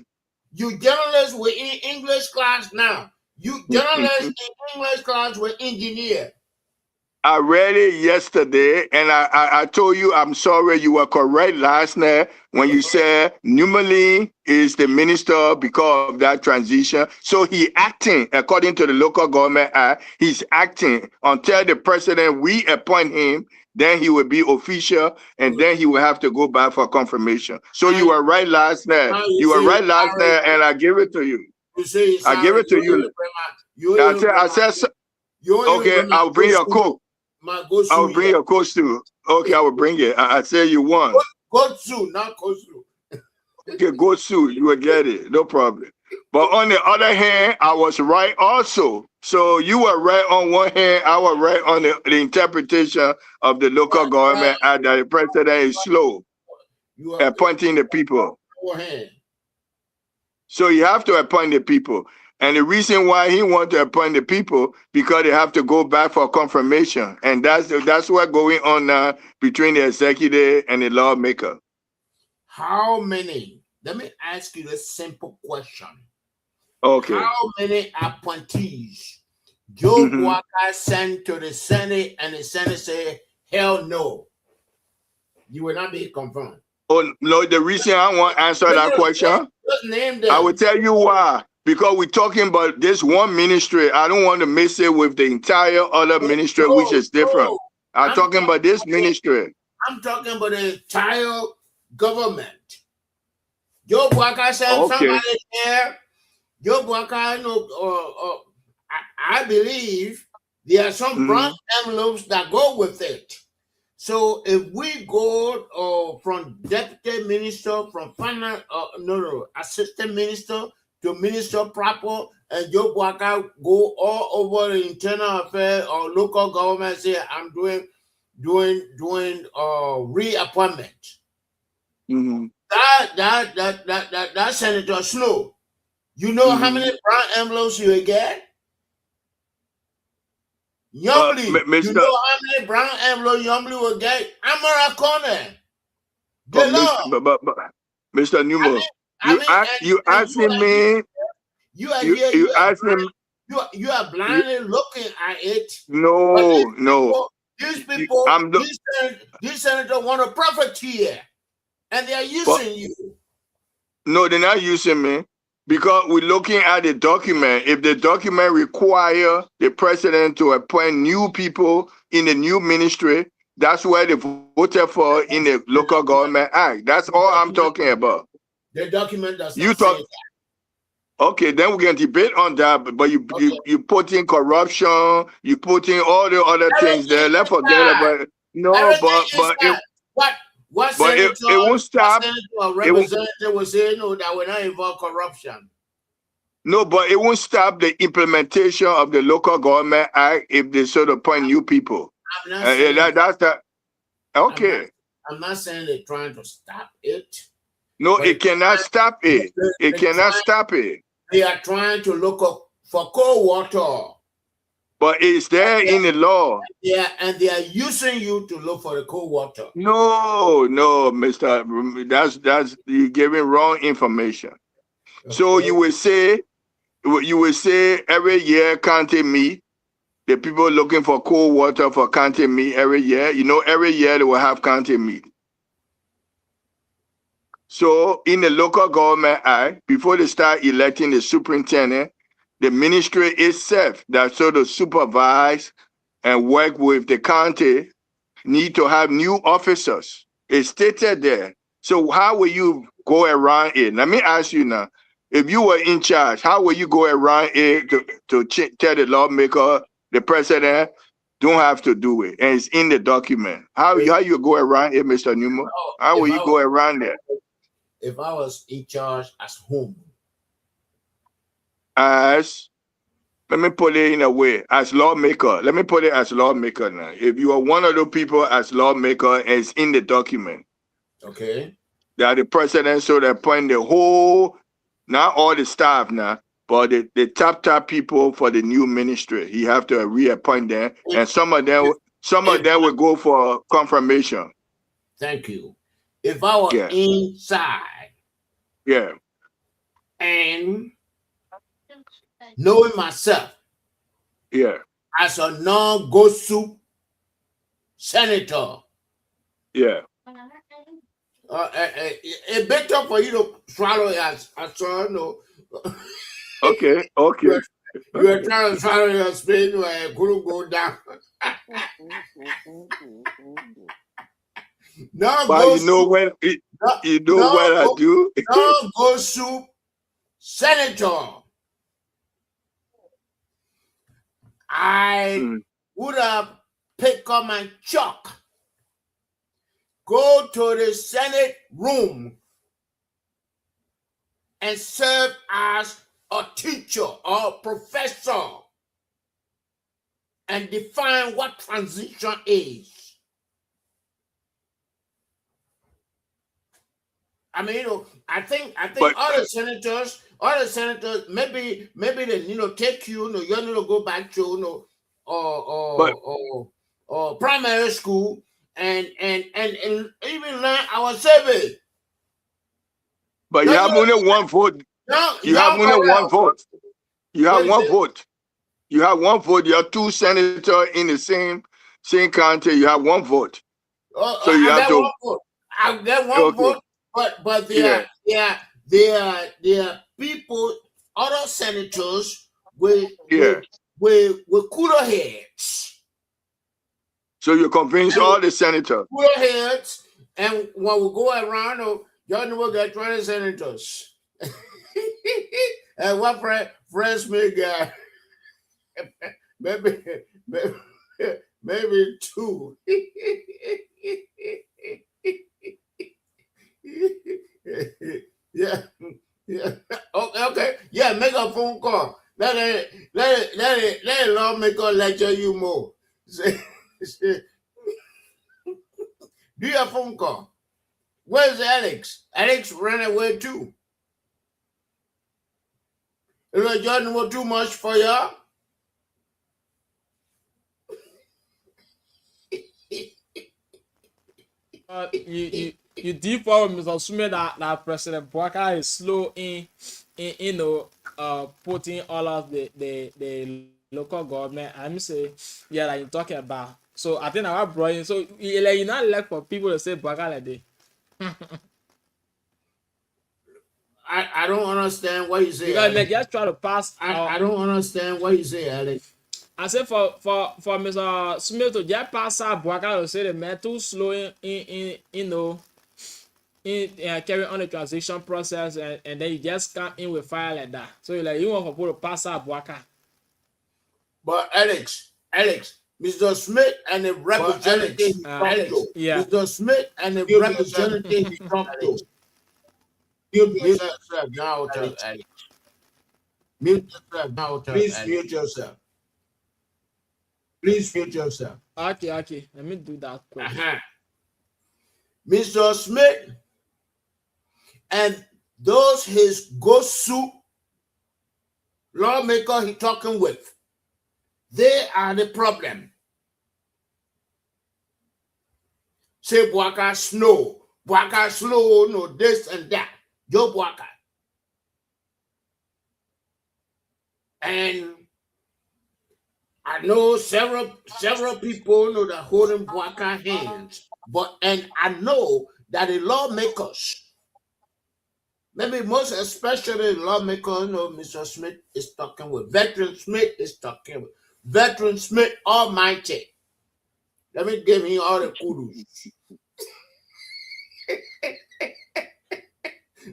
You journalists were in English class now. You journalists in English class were engineer. I read it yesterday, and I told you I'm sorry. You were correct last night when you said Numali is the minister because of that transition. So he acting according to the local government act. He's acting until the president reappoint him. Then he will be official, and then he will have to go back for confirmation. So you were right last night. You were right last night, and I give it to you. I give it to you. I said, okay, I'll bring your coat. I will bring your coach too. Okay, I will bring it. I say you won. Go to, not coach to. Okay, go to. You will get it. No problem. But on the other hand, I was right also. So you were right on one hand. I was right on the interpretation of the local government and that the president is slow appointing the people. So you have to appoint the people. And the reason why he wants to appoint the people, because they have to go back for confirmation. And that's what's going on now between the executive and the lawmaker. How many? Let me ask you this simple question. Okay. How many appointees Joe Walker sent to the Senate and the Senate say, hell no, you will not be confirmed? Oh, no, the reason I want to answer that question, just name them. I will tell you why. Because we're talking about this one ministry, I don't want to mix it with the entire other ministry, which is different. I'm talking about this ministry. I'm talking about the entire government. Joe Walker said somebody there. Joe Walker, I believe there are some brown envelopes that go with it. So if we go from deputy minister, from finance, assistant minister to minister proper, and Joe Walker go all over the internal affairs or local government, say I'm doing reappointment. That Senator Snow, you know how many brown envelopes you will get? Youngly, you know how many brown envelopes Youngly will get? Amara Corner. But Mr. Newman, you asking me. You are You here. you ask him. You are You, blindly looking at it. But no. these people, I'm the. these senators want to profiteer, and they are But using you. no, they're not using me because we're looking at the document. If the document require the president to appoint new people in the new ministry, that's where they voted for in the local government act. That's all I'm talking about. The document does You not say talk. that. Okay, then we can debate on that. But Okay. you put in corruption, you put in all the other things there. Everything Let's is forget bad. about it. No, Everything is but bad. What senator, it won't stop. or It won't, representative will say no, that will not involve corruption? no, but it won't stop the implementation of the local government act if they sort of appoint new people. I'm not saying That's that. Okay. I'm not saying they're trying to stop it. No, But it cannot stop it. It cannot trying, stop it. they are trying to look up for cold water. But it's there in the law. Yeah, and they are using you to look for the cold water. No, Mister. That's you giving wrong information. Okay. So you will say every year county meet, the people looking for cold water for county meet every year. You know, every year they will have county meet. So in the local government act, before they start electing the superintendent, the ministry itself that sort of supervise and work with the county need to have new officers. It's stated there. So how will you go around it? Let me ask you now. If you were in charge, how will you go around it to tell the lawmaker, the president, don't have to do it, and it's in the document? How you go around it, Mr. Newman? How will you go around that? If I was in charge as whom? As, let me put it in a way, as lawmaker. Let me put it as lawmaker now. If you are one of the people as lawmaker, and it's in the document. Okay. That the president should appoint the whole, not all the staff now, but the top people for the new ministry. He have to reappoint them, and some of them will go for confirmation. Thank you. If I was inside, and knowing myself, as a non-GOSU senator, it's better for you to swallow as no. Okay. You are trying to swallow your spin where it couldn't go down. No, but you know when what I do. No GOSU senator. I would have picked up my chalk, go to the Senate room, and serve as a teacher or professor, and define what transition is. I mean, I think other senators, maybe they take you you go back to or primary school and even learn our survey. But you have only one vote. You have only one vote. You have one vote. You have one vote. You have two senators in the same county. You have one vote. So you have to. I get one vote. But there are people, other senators with cooler heads. So you convince all the senators. Cooler heads, and when we go around, y'all know we got 20 senators. And one friends me guy, maybe two. Yeah. Okay. Yeah, make a phone call. Let it lawmaker lecture you more. Do your phone call. Where's Alex? Alex ran away too. Jordan was too much for y'all. You deep forward is assuming that President Boaka is slow in putting all of the local government. I'm say, yeah, like you talking about. So I think our brother. So you not like for people to say Baka like that. I don't understand what you say, Because like Alex. just try to pass. I don't understand what you say, Alex. I say for Mr. Smith to just pass out Baka to say the man too slow in you know in carry on the transition process, and then you just come in with fire like that. So you like you want for people to pass out Baka. But Alex, Mr. Smith and the representative he talked to, Yeah. Mr. Smith and the representative he talked to. Mute yourself now, Alex. Mute yourself now, please mute yourself. Please mute yourself. Okay. Let me do that quick. Mr. Smith and those his ghost suit lawmaker he talking with, they are the problem. Say Bwaka slow, no this and that. Joe Bwaka. And I know several people know that holding Bwaka hands, and I know that the lawmakers, maybe most especially the lawmakers, Mr. Smith is talking with. Veteran Smith is talking with. Veteran Smith Almighty. Let me give him all the kudos.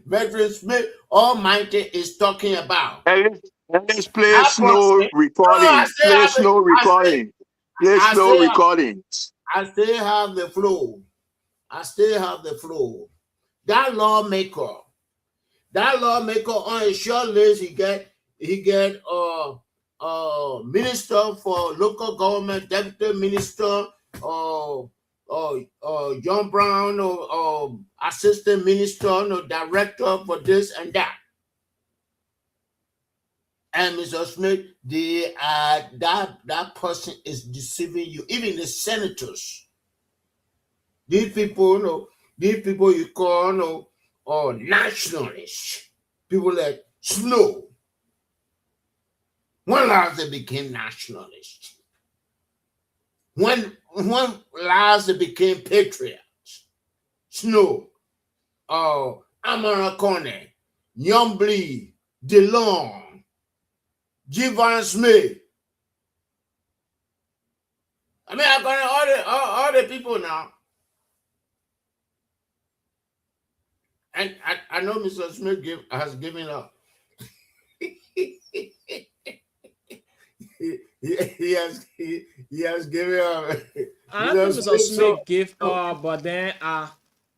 Veteran Smith Almighty is talking about. Let's play slow recording. Play slow recording. Play slow recording. I still have the flow. That lawmaker on his short list, he get minister for local government, deputy minister, John Brown, or assistant minister, director for this and that. And Mr. Smith, that person is deceiving you. Even the senators, these people you call nationalists, people like Snow. When last they became nationalists? When last they became patriots? Snow, Amarakone, Yombly, DeLong, Jivan Smith. I mean, I got all the people now. And I know Mr. Smith has given up. he has given up. I don't think Mr. Smith gave up, but then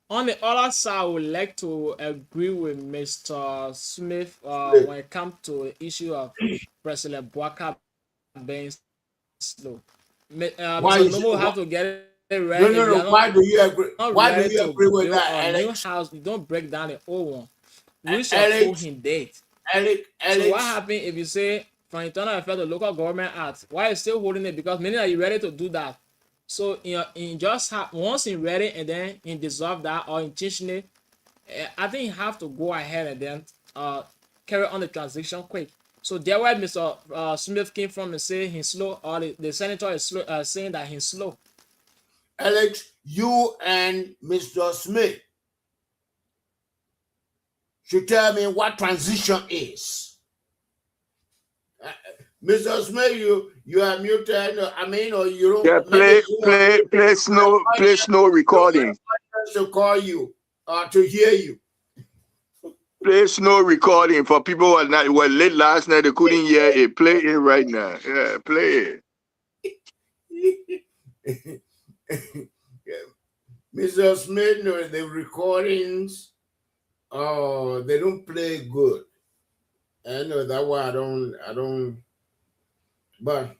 on the other side, I would like to agree with Mr. Smith when it comes to the issue of President Bwaka being slow. Mr. Nomo have to get it right. No. Why do you agree? Why do you agree with that, Alex? New house, you don't break down the old one. We shall pull him dead. Alex. So what happens if you say from internal affairs to local government act? Why is still holding it? Because many are you ready to do that? So in just once in ready and then in dissolve that or in changing it, I think you have to go ahead and then carry on the transition quick. So there where Mr. Smith came from and say he's slow, or the senator is slow, saying that he's slow. Alex, you and Mr. Smith should tell me what transition is. Mr. Smith, you are muted. I mean, or you don't. Yeah, play slow recording. To call you or to hear you. Play slow recording for people who were late last night. They couldn't hear it. Play it right now. Yeah, play it. Mr. Smith, no, the recordings, they don't play good. I know that's why I don't. But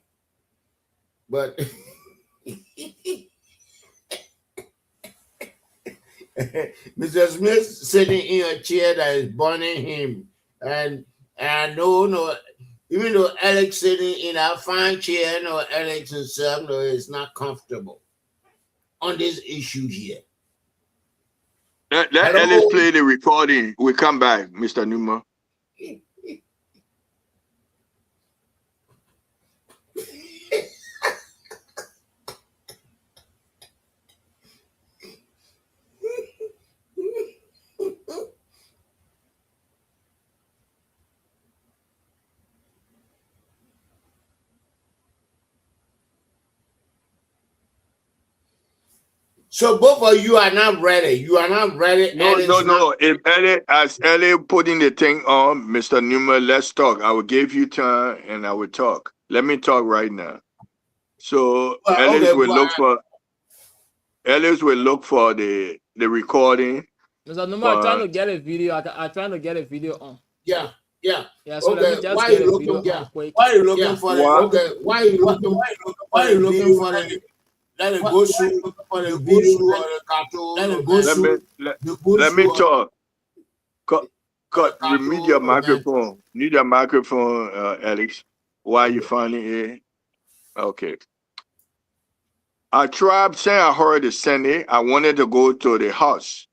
Mr. Smith sitting in a chair that is burning him, and no, even though Alex sitting in a fine chair, Alex himself, is not comfortable on this issue here. Let Alex play the recording. We come back, Mr. Numa. So both of you are not ready. You are not ready. No. If Elliot putting the thing on, Mr. Newman, let's talk. I will give you time and I will talk. Let me talk right now. So Ellis will look for the recording. Mr. Numa, I'm trying to get a video. I'm trying to get a video on. Yeah. So let me just get a video on quick. Why are you looking for it? Okay. Why are you looking for it? Let it go through for the video or the cartoon. Let it go through. Let me talk. Cut. Remove your microphone. Need your microphone, Alex. Why you finding it? Okay. I tried saying I heard the Senate. I wanted to go to the House.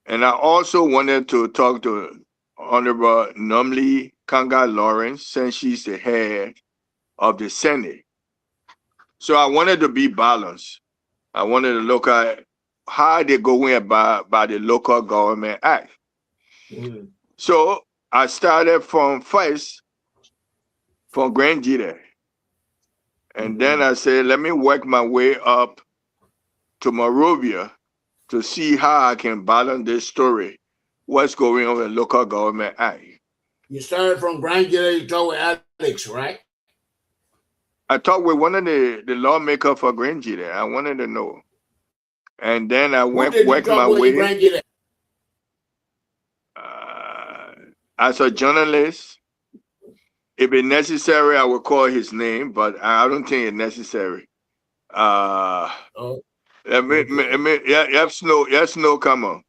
And I also wanted to talk to Honorable Numley Kanga Lawrence, since she's the head of the Senate. So I wanted to be balanced. I wanted to look at how they going by the Local Government Act. Mm-hmm. So I started from Grand GEDEH. And then I said, let me work my way up to Monrovia to see how I can balance this story. What's going on with Local Government Act? You started from Grand GEDEH, you talked with Alex, right? I talked with one of the lawmakers for Grand GEDEH. I wanted to know. And then I went work my way. As a journalist, if it's necessary, I will call his name, but I don't think it's necessary. Snow, come on.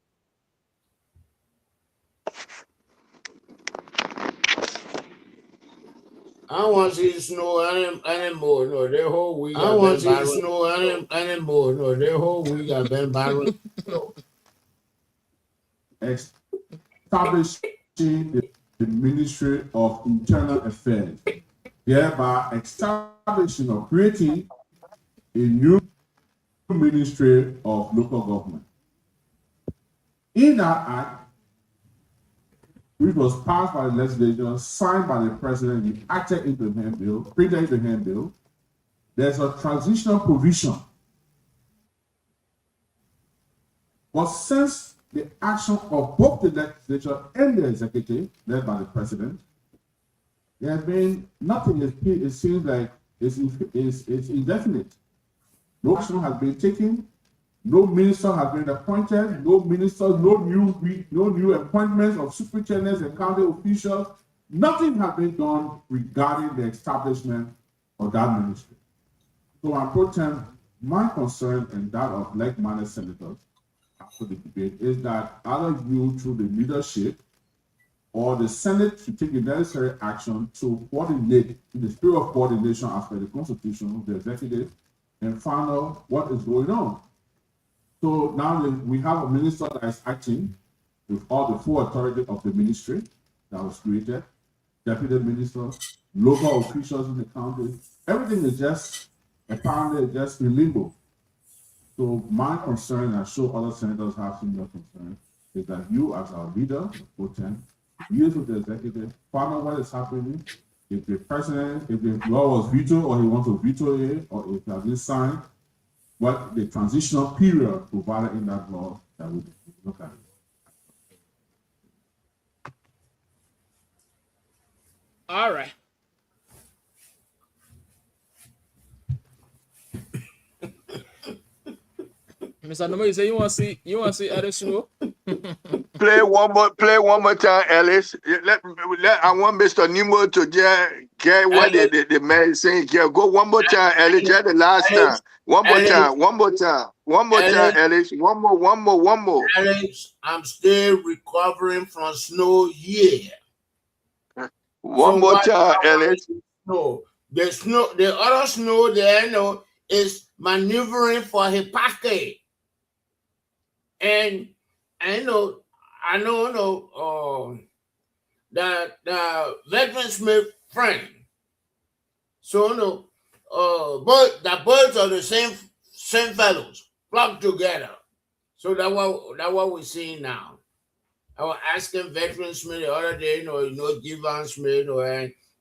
I don't want to see snow anymore. No, the whole week. I don't want to see snow anymore. No, the whole week I've been barren. No. Establishing the Ministry of Internal Affairs, thereby establishing or creating a new Ministry of Local Government. In that act, which was passed by the legislature, signed by the president, the acted into the hand bill, printed into the hand bill, there's a transitional provision. But since the action of both the legislature and the executive, led by the president, there has been nothing. It seems like it's indefinite. No action has been taken. No minister has been appointed. No ministers. No new appointments of superintendents and county officials. Nothing has been done regarding the establishment of that ministry. So I protest my concern and that of like-minded senators after the debate is that either you, through the leadership, or the Senate, should take the necessary action to coordinate in the spirit of coordination as per the Constitution of the executive and find out what is going on. So now we have a minister that is acting with all the full authority of the ministry that was created, deputy ministers, local officials in the county. Everything is just apparently just in limbo. So my concern, and I'm sure other senators have similar concern, is that you as our leader, Potent, use with the executive, find out what is happening. If the president, if the law was vetoed or he wants to veto it, or if it has been signed, what the transitional period provided in that law that we look at it. All right. Mr. Numa, you say you want to see Ellis Snow? Play one more time, Ellis. I want Mr. Nemo to get what the man is saying. Go one more time, Ellis. Just the last time. One more time, Ellis. One more. Alex, I'm still recovering from snow here. One more time, Ellis. No, the other snow there, is maneuvering for his pocket. And I know, that the veteran Smith friend. So but the birds are the same fellows flock together. So that's what we're seeing now. I was asking veteran Smith the other day, Givan Smith,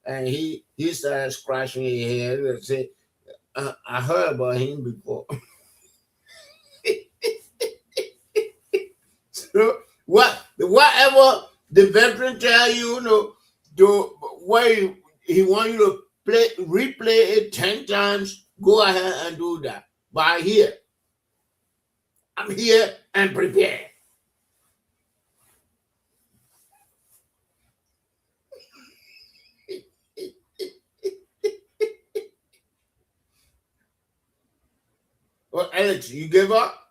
and he started scratching his head and said, I heard about him before. Whatever the veteran tell you, do where he want you to replay it 10 times, go ahead and do that. But I'm here and prepared. Well, Alex, you give up?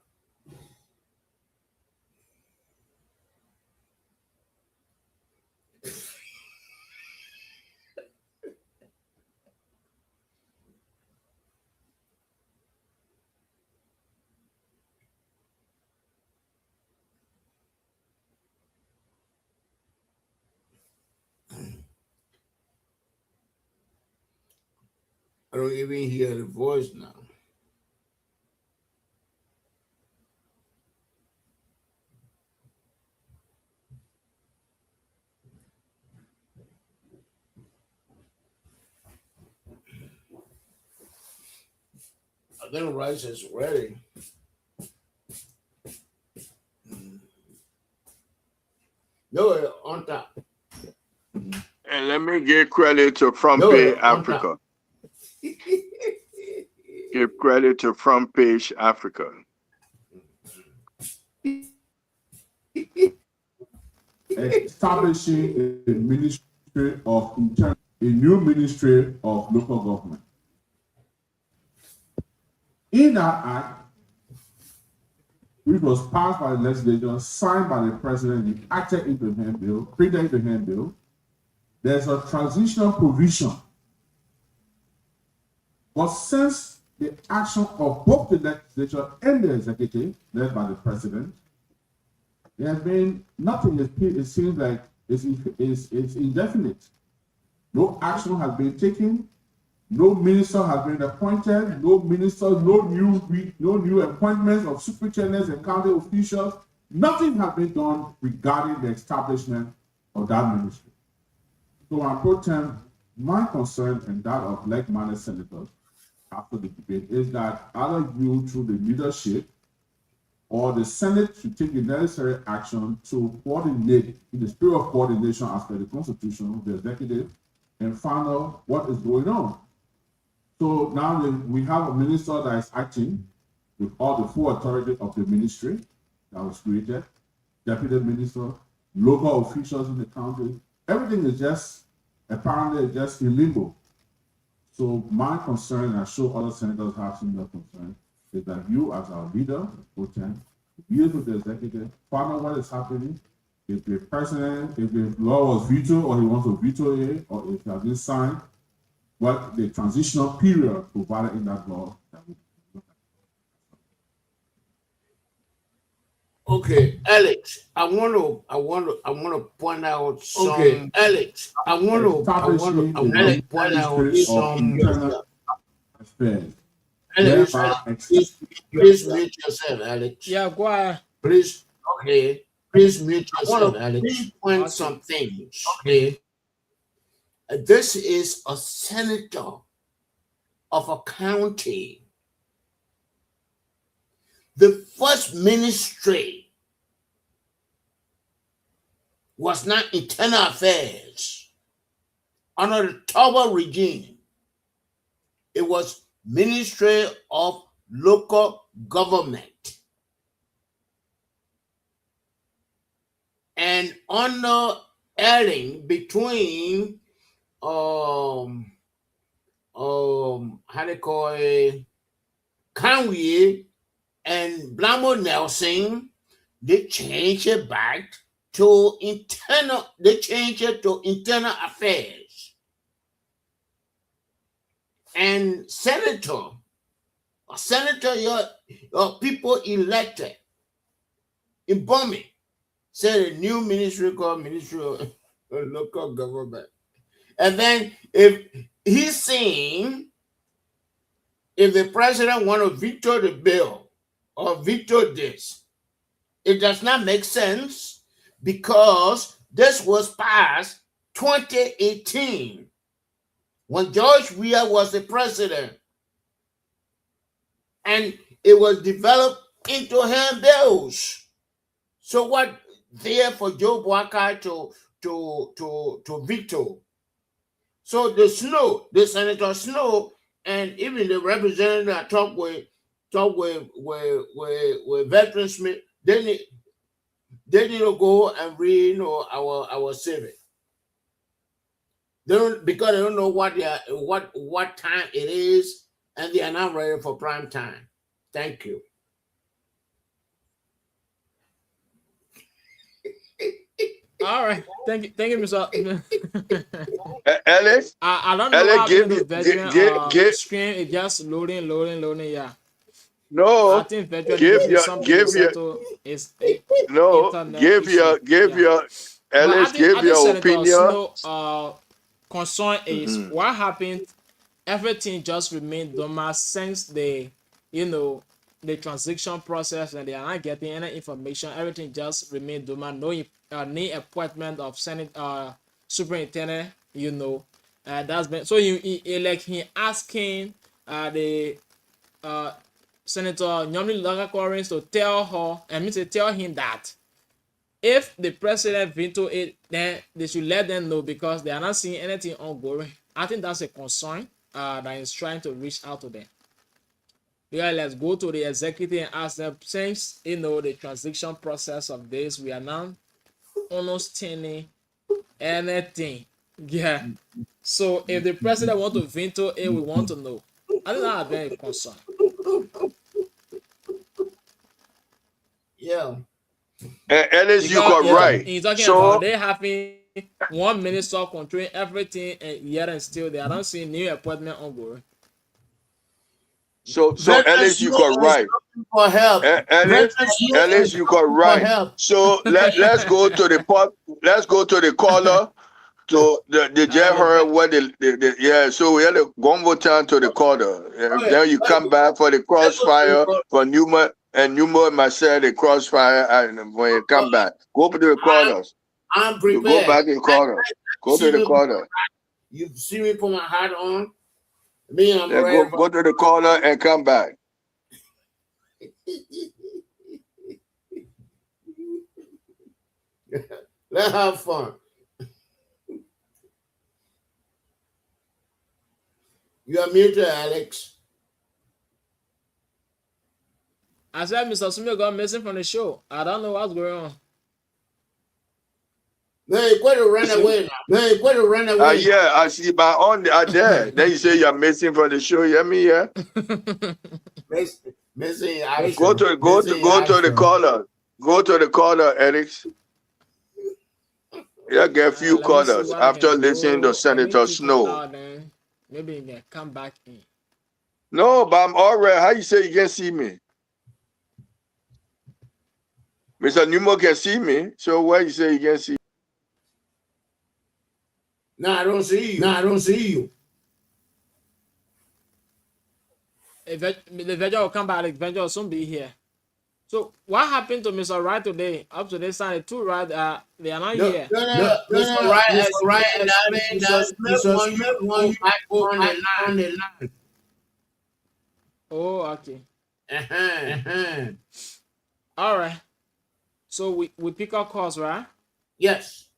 I don't even hear the voice now. I think rice is ready. No, on top. And let me give credit to Front No, Page on top. Africa. Give credit to Front Page Africa. Establishing a ministry of internal, a new ministry of local government. In that act, which was passed by the legislature, signed by the president, the acted into the hand bill, printed into the hand bill, there's a transitional provision. But since the action of both the legislature and the executive, led by the president, there has been nothing. It seems like it's indefinite. No action has been taken. No minister has been appointed. No ministers. No new appointments of superintendents and county officials. Nothing has been done regarding the establishment of that ministry. So, I protest my concern and that of like-minded senators after the debate is that either you, through the leadership, or the Senate should take the necessary action to coordinate, in the spirit of coordination as per the Constitution, the executive, and find out what is going on. So now we have a minister that is acting with all the full authority of the ministry that was created, deputy minister, local officials in the county. Everything is just apparently just in limbo. So my concern, and I'm sure other senators have similar concern, is that you, as our leader, lieutenant, deal with the executive, find out what is happening. If the president, if the law was vetoed or he wants to veto it, or if it has been signed, what the transitional period provided in that law. Okay, Alex, I want to point out some. Okay, Alex, I want to point out some affairs. Alex, please mute yourself, Alex. Yeah, go ahead. Please, okay. Please mute yourself, Alex. Point some things. Okay. This is a senator of a county. The first ministry was not internal affairs. Under the Toba regime, it was Ministry of Local Government. And under airing between how they call it, Conway and Blamo Nelson, they changed it back to internal. They changed it to internal affairs. And senator, your people elected in Bombay said a new ministry called Ministry of Local Government. And then if he's saying, if the president want to veto the bill or veto this, it does not make sense because this was passed 2018 when George Weah was the president, and it was developed into handbills. So what there for Joe Boakai to veto? So the Senator Snow, and even the representative I talk with Veteran Smith, they need to go and read, our civic. They don't, because they don't know what time it is, and they are not ready for prime time. Thank you. All right. Thank you, Mr. Ellis, I don't know what Ellis, happened to the veteran screen. It just loading. Yeah. I no, think veteran need to give do your, something to give your, settle his no, internet give issue. your, give Yeah. your, But Ellis, I give think your Senator opinion. Snow concern is Mhm. what happened. Everything just remained dormant since the transition process, and they are not getting any information. Everything just remained dormant. No appointment of Senate superintendent. That's been so like he asking the Senator Nyomli Lagakorins to tell him that if the president veto it, then they should let them know, because they are not seeing anything ongoing. I think that's a concern that is trying to reach out to them. Yeah, let's go to the executive and ask them, since the transition process of this, we are not understanding anything. Yeah. So if the president want to veto it, we want to know. I think that's very concern. Yeah. Ellis, you Because got right. he's talking about So, they having one minister controlling everything, and yet and still they are not seeing new appointment ongoing. so Veteran Ellis, you Snow got is right. looking for help. Ellis, Veteran Snow Ellis, is you got looking for right. help. So let's go to the let's go to the caller. So the just heard what yeah. So we had to go over time to the caller. Then you come back for the crossfire for Newman and myself the crossfire, and when you come back, go to the callers. I'm You go prepared. back to the caller. Go to the caller. You see me put my hat on. Me, I'm Yeah, ready. go to the caller and come back. Let's have fun. You are muted, Alex. I said Mr. Smith got missing from the show. I don't know what's going on. No, you got to run away now. Yeah, I see my on there. Then you say you're missing from the show. You hear me? Yeah. Missing action. Go to the caller. Go to the caller, Eric. Yeah, get a few Let me see callers what I after can listening to do. Let me Senator kick him Snow. out then. Maybe he can come back in. No, but I'm all right. How you say you can see me? Mr. Newman can see me. So why you say you can see? No, I don't see you. The veteran will come back. The veteran will soon be here. So what happened to Mr. Wright today? Up to this time, the two Wright they are not here. No, Mr. Right explained that Mr. Smith want you go back on the line. Oh, okay. All right. So we pick our calls, right? Yes.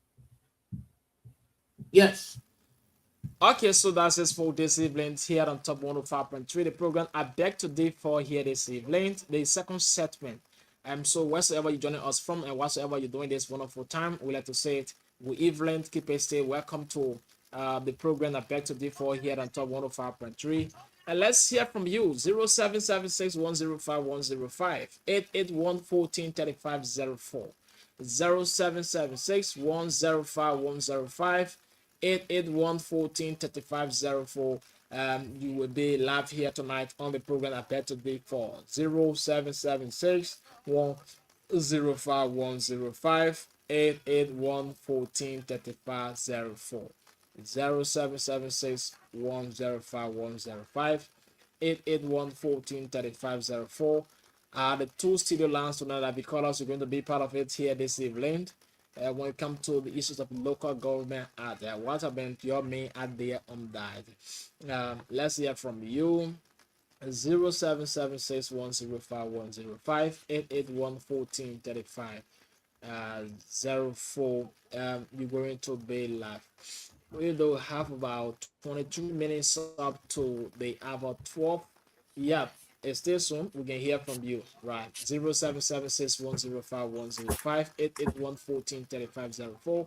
Okay, so that's it for this evening here on Top 105.3. The program I beg today for here this evening, the second segment. So wheresoever you're joining us from and whatsoever you're doing this wonderful time, we like to say it. Good evening, keep it stay. Welcome to the program I beg today for here on Top 105.3. And let's hear from you. 0776 105 105 881 143504. 0776 105 105 881 143504. You will be live here tonight on the program I bet today for 0776 105 105 881 143504. 0776 105 105 881 143504. The two studio lines tonight that because you're going to be part of it here this evening. When it comes to the issues of local government out there, what have been your main idea on that? Let's hear from you. 0776 105 105 881 1435 04. You're going to be live. We do have about 22 minutes up to the hour 12. Yep, it's still soon. We can hear from you, right? 0776105105 881143504.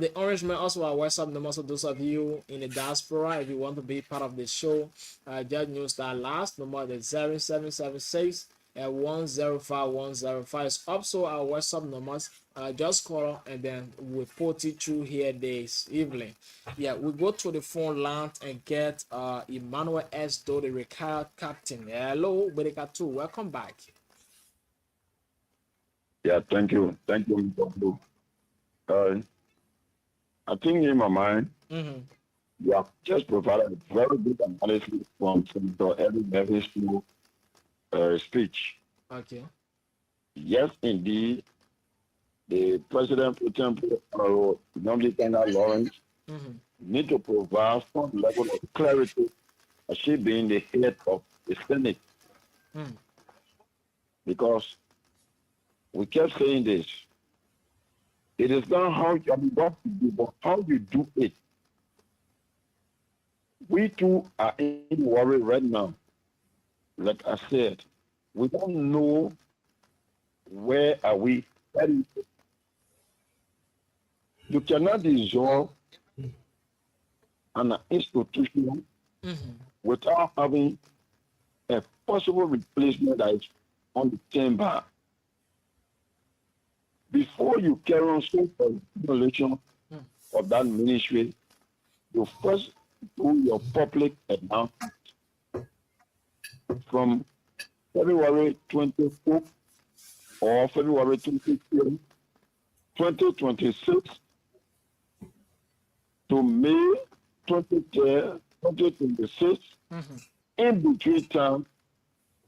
The Orange Man also our WhatsApp number. So those of you in the diaspora, if you want to be part of the show, just use that last number, the 0776 105 is also our WhatsApp numbers. Just call and then we put it through here this evening. Yeah, we go to the phone line and get Emmanuel S. Do, the retired captain. Hello, Berikatu. Welcome back. Yeah, thank you. Thank you, Mr. Blue. I think in my mind, you have just provided a very good analysis from Senator Eric Davis' speech. Okay. Yes, indeed, the President Nominee Lawrence need to provide some level of clarity as she being the head of the Senate. Because we kept saying this. It is not how you what you do, but how you do it. We too are in worry right now. Like I said, we don't know where are we heading. You cannot dissolve an institution without having a possible replacement that is on the chamber. Before you carry on so for violation of that ministry, you first do your public announcement from February 24th or February 23rd, 2026 to May 23rd, 2026. In between time,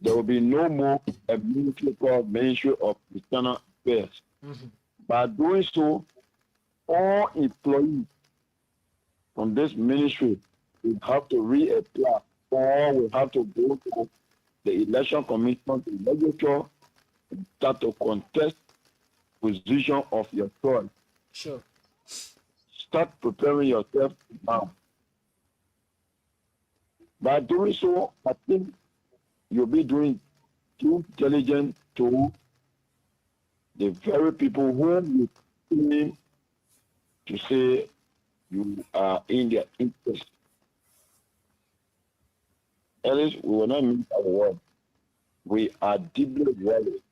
there will be no more a ministry called Ministry of External Affairs. By doing so, all employees from this ministry will have to reapply or will have to go to the election commission to legislature and start to contest position of your choice. Sure. Start preparing yourself now. By doing so, I think you'll be doing due diligence to the very people whom you claim to say you are in their interest. Else, we will not meet our word. We are deeply worried.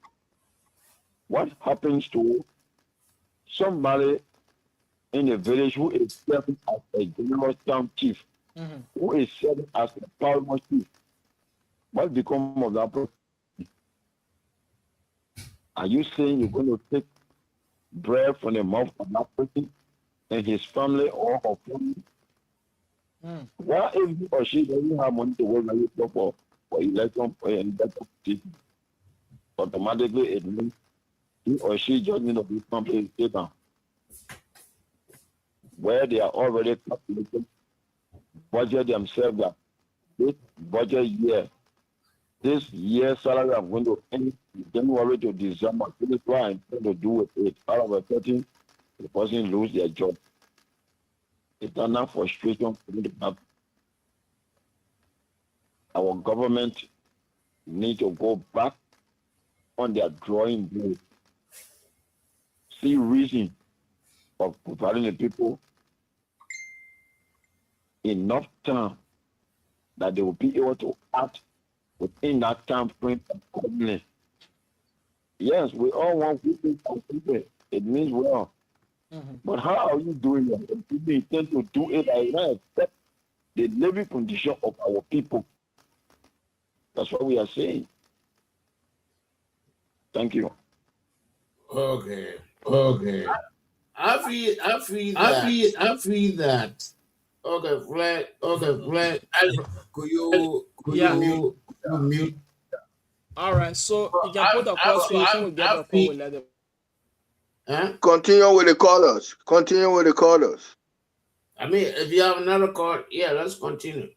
What happens to somebody in a village who is serving as a general town chief, who is serving as a paramount chief? What becomes of that person? Are you saying you're going to take bread from the mouth of that person and his family or her family? What if he or she doesn't have money to work for election and better position? Automatically, it means he or she just need to be completely taken. Where they are already calculated, budget themselves that this budget year, this year's salary I'm going to end January to December. This is what I'm trying to do with it. Out of a 13, the person lose their job. It's not frustration for me to have. Our government need to go back on their drawing board. See reason of providing the people enough time that they will be able to act within that time frame accordingly. Yes, we all want people to people. It means well. But how are you doing it? If people intend to do it, I not accept the living condition of our people. That's what we are saying. Thank you. Okay. I feel that. Okay, Fred. Could you mute? All right, so you can put a call so we get a call with them. Continue with the callers. I mean, if you have another call, yeah, let's continue.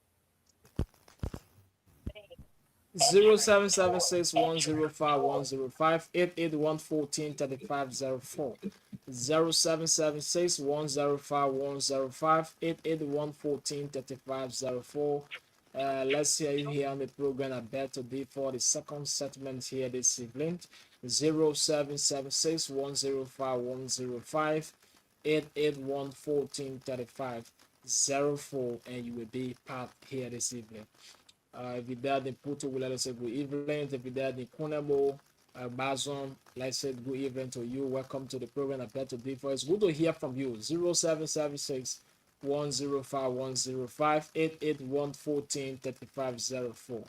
0776-105-105, 881-14-3504. 0776-105-105, 881-14-3504. Let's hear you here on the program. I bet today for the second settlement here this evening. 0776-105-105, 881-14-3504, and you will be part here this evening. If you're there in Puto, let us say good evening. If you're there in Kunemo, Bazon, let's say good evening to you. Welcome to the program. I bet today for it's good to hear from you. 0776 105 105 881 14 3504.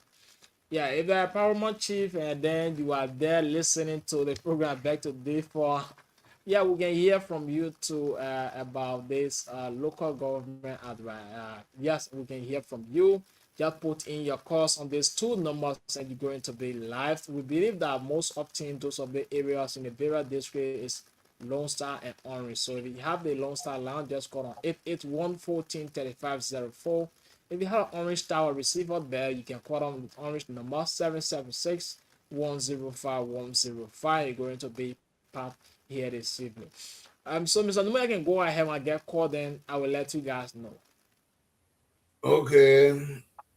Yeah, if you're a Paramount Chief and then you are there listening to the program back today for, yeah, we can hear from you too about this local government advice. Yes, we can hear from you. Just put in your course on these two numbers and you're going to be live. We believe that most often those of the areas in the various district is Lone Star and Orange. So if you have the Lone Star line, just call on 881 14 3504. If you have an Orange Tower receiver there, you can call on with Orange number 776 105 105. You're going to be part here this evening. So Mr. Numa, I can go ahead and get called, then I will let you guys know. Okay.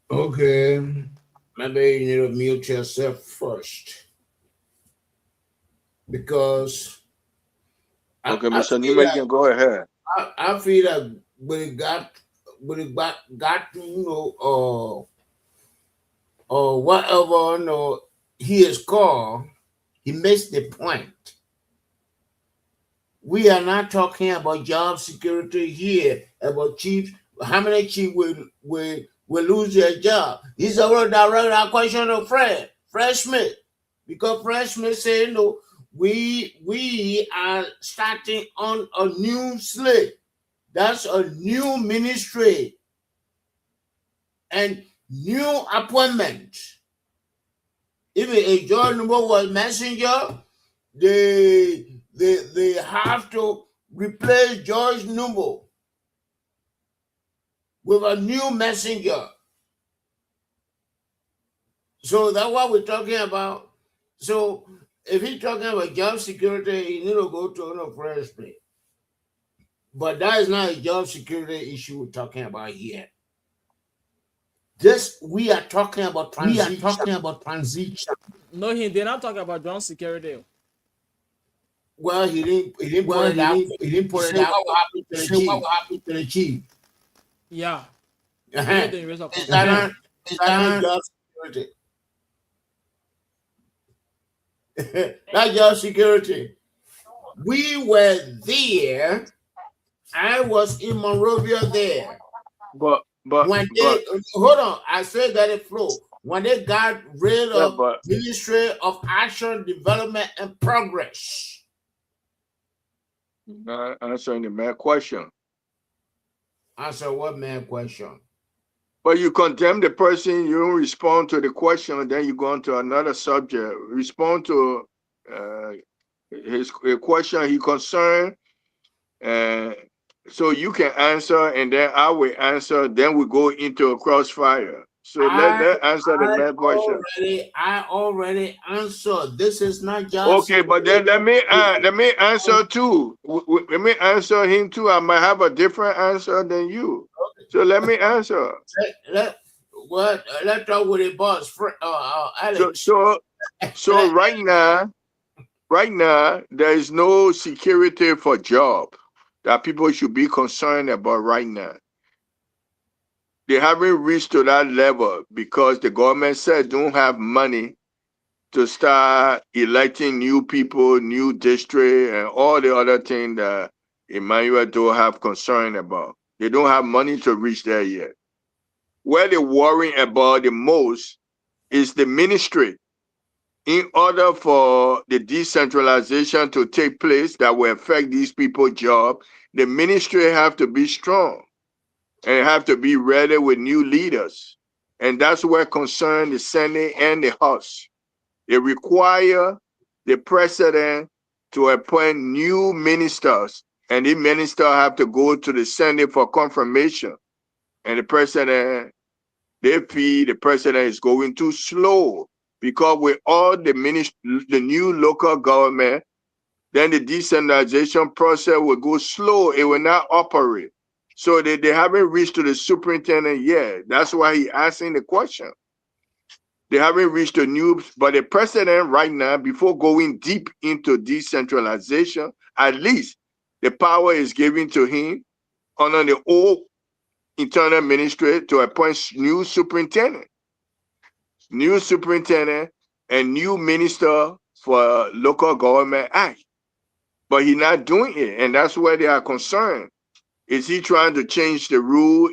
Maybe you need to mute yourself first. Because Okay, Mr. Newman, you can go ahead. I feel that when it got to, or whatever, he is called, he makes the point. We are not talking about job security here, about chief. How many chiefs will lose their job? This is a direct question of Fred Smith. Because Fred Smith said, no, we are starting on a new slate. That's a new ministry and new appointment. Even a John number was messenger, they have to replace George Numbo with a new messenger. So that's what we're talking about. So if he's talking about job security, he need to go to another fresh place. But that is not a job security issue we're talking about here. We are talking about transition. No, he did not talk about job security. Well, he didn't put it out. He didn't put it out. What happened to the chief? Yeah. It's not job security. Not job security. We were there. I was in Monrovia there. But hold on, I said that it flow. When they got rid of Ministry of Action, Development, and Progress. Answering the main question. Answer what main question? But you condemn the person, you don't respond to the question, and then you go on to another subject. Respond to his question, he concerned, and so you can answer, and then I will answer. Then we go into a crossfire. So let answer the main question. I already answered. This is not just okay. But then let me answer too. Let me answer him too. I might have a different answer than you. Okay. So let me answer. Let's talk with the boss, Alex. So right now, there is no security for job that people should be concerned about right now. They haven't reached to that level because the government said don't have money to start electing new people, new district, and all the other things that Emmanuel don't have concern about. They don't have money to reach there yet. Where they're worrying about the most is the ministry. In order for the decentralization to take place that will affect these people's job, the ministry have to be strong and have to be ready with new leaders. And that's where concern the Senate and the House. They require the president to appoint new ministers, and the ministers have to go to the Senate for confirmation. And the president they feel the president is going too slow because with all the new local government, then the decentralization process will go slow. It will not operate. So they haven't reached to the superintendent yet. That's why he asking the question. They haven't reached the new, but the president right now, before going deep into decentralization, at least the power is given to him under the old internal ministry to appoint new superintendent and new minister for local government act. But he's not doing it, and that's where they are concerned. Is he trying to change the rule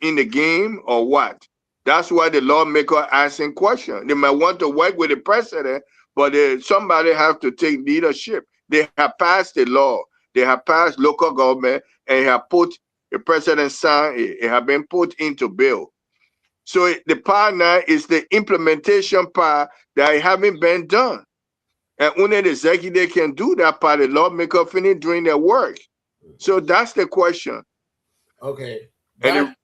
in the game or what? That's why the lawmaker asking questions. They might want to work with the president, but somebody have to take leadership. They have passed the law. They have passed local government and have put the president signed it. It have been put into bill. So the part now is the implementation part that haven't been done. And only the executive can do that part. The lawmaker finish doing their work. So that's the question. Okay. And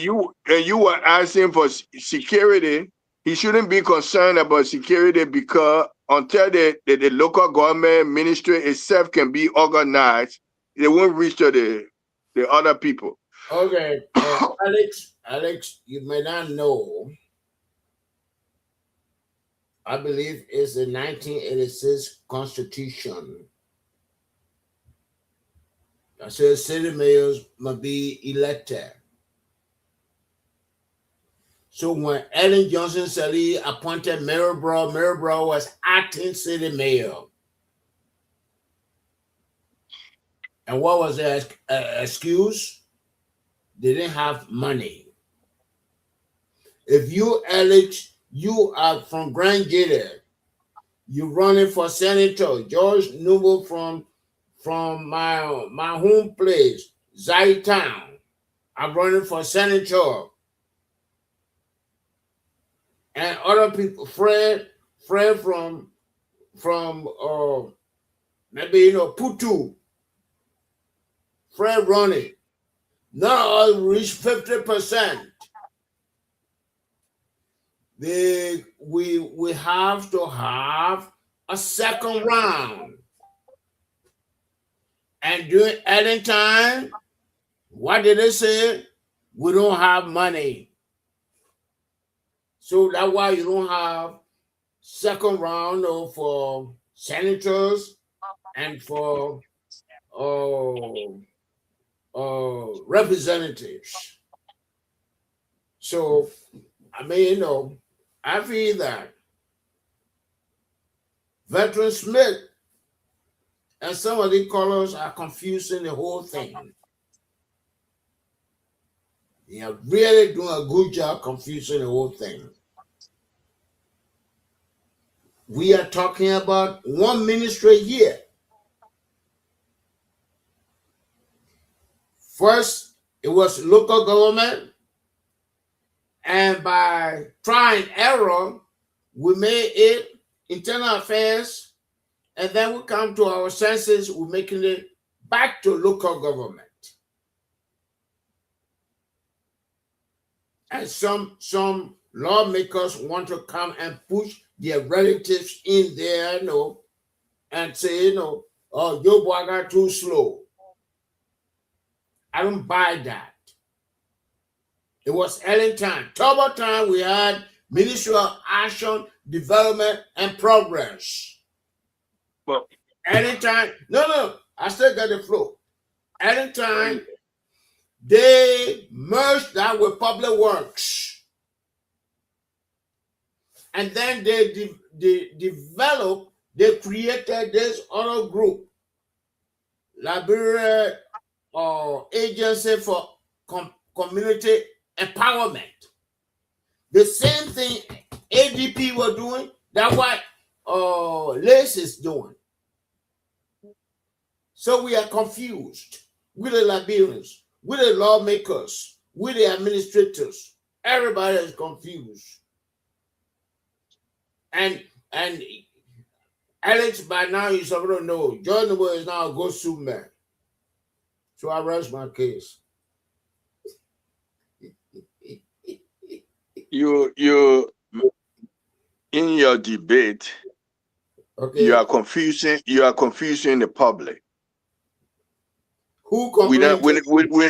you were asking for security. He shouldn't be concerned about security because until the local government ministry itself can be organized, they won't reach to the other people. Okay. Alex, you may not know. I believe it's the 1986 Constitution that says city mayors must be elected. So when Ellen Johnson Sirleaf appointed Maryborough was acting city mayor. And what was the excuse? They didn't have money. If you, Alex, you are from Grand GEDEH, you running for senator, George Noble from my home place, Zaytown, I'm running for senator. And other people, Fred from maybe Putu, Fred running. None of us reach 50%. We have to have a second round. And during any time, what did they say? We don't have money. So that's why you don't have second round for senators and for representatives. So, I mean, I feel that Veteran Smith and some of the colors are confusing the whole thing. They are really doing a good job confusing the whole thing. We are talking about one ministry here. First, it was local government, and by try and error, we made it internal affairs, and then we come to our senses, we're making it back to local government. And some lawmakers want to come and push their relatives in there, and say, oh, your boy got too slow. I don't buy that. It was Ellen time. Turbo time, we had Ministry of Action, Development, and Progress. Well, Ellen time, no, I still got the flow. Ellen time, they merged that with Public Works. And then they developed, they created this other group, Liberia Agency for Community Empowerment. The same thing ADP were doing, that's what LACE is doing. So we are confused with the Liberians, with the lawmakers, with the administrators. Everybody is confused. And Alex, by now you're supposed to know, John Noble is now a ghost superman. So I rest my case. you in your debate, Okay. you are confusing the public. Who complained?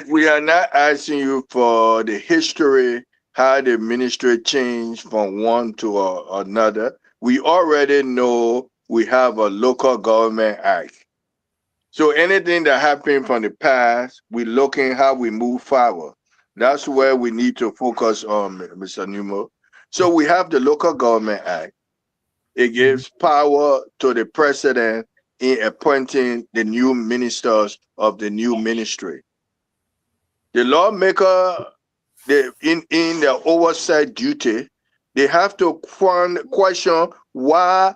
We are not asking you for the history, how the ministry changed from one to another. We already know we have a local government act. So anything that happened from the past, we're looking how we move forward. That's where we need to focus on, Mr. Newmo. So we have the local government act. It gives power to the president in appointing the new ministers of the new ministry. The lawmaker, in their oversight duty, they have to question why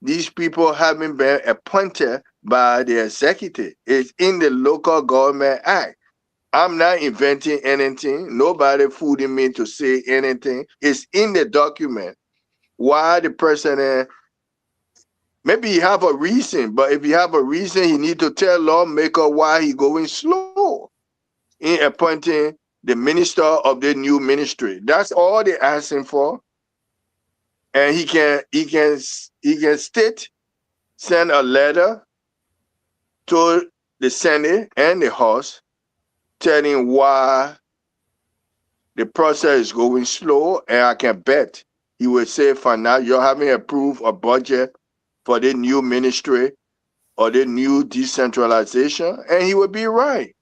these people haven't been appointed by the executive. It's in the Local Government Act. I'm not inventing anything. Nobody fooling me to say anything. It's in the document. Why the president, maybe he have a reason, but if he have a reason, he need to tell lawmaker why he going slow in appointing the minister of the new ministry. That's all they're asking for. And he can send a letter to the Senate and the House telling why the process is going slow. And I can bet he will say, for now, you haven't approved a budget for the new ministry or the new decentralization, and he would be right.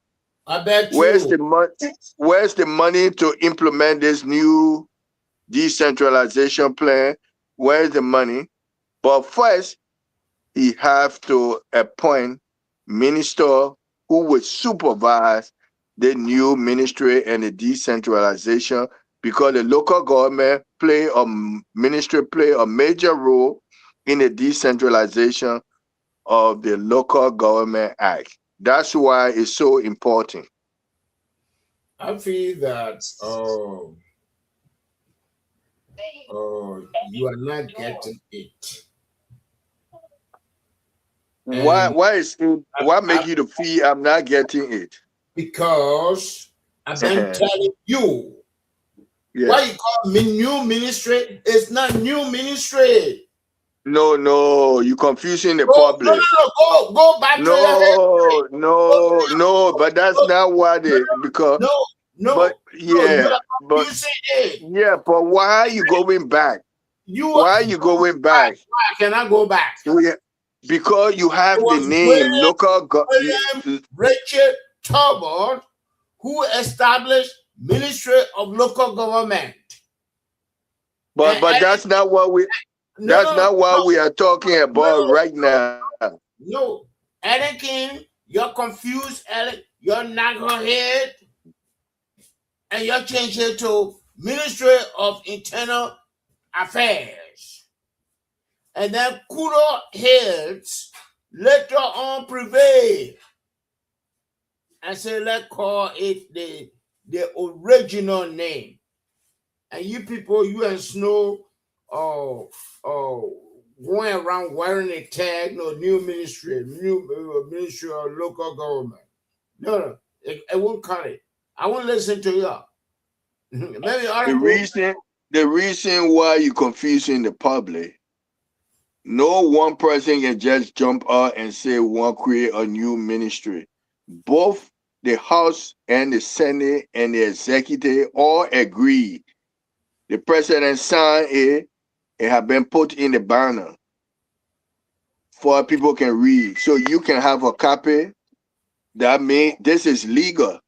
I bet Where's you. the money? Where's the money to implement this new decentralization plan? Where's the money? But first, he have to appoint minister who would supervise the new ministry and the decentralization, because the local government play a major role in the decentralization of the Local Government Act. That's why it's so important. I feel that you are not getting it. And Why make you to feel I'm not getting it? because I've been telling you, Yeah. what you call me new ministry is not new ministry. No, you confusing the No, public. go back to your head. No, but that's not what because No, you are confusing it. Yeah, but why are you going back? Why are you going back? Why can I go back? Because you have the name William Richard Talbot, who established Ministry of Local Government. But that's not what we are talking about right now. No, Anakin, you're confused, Alec. You're knucklehead, and you're changing it to Ministry of Internal Affairs. And then Kudo heads later on prevail and say, let's call it the original name. And you people, you and Snow, going around wearing a tag, no new ministry of local government. No, it won't cut it. I won't listen to you. Maybe the reason why you confusing the public, no one person can just jump out and say we want to create a new ministry. Both the House and the Senate and the executive all agree. The president signed it. It has been put in the banner for people can read. So you can have a copy. That means this is legal.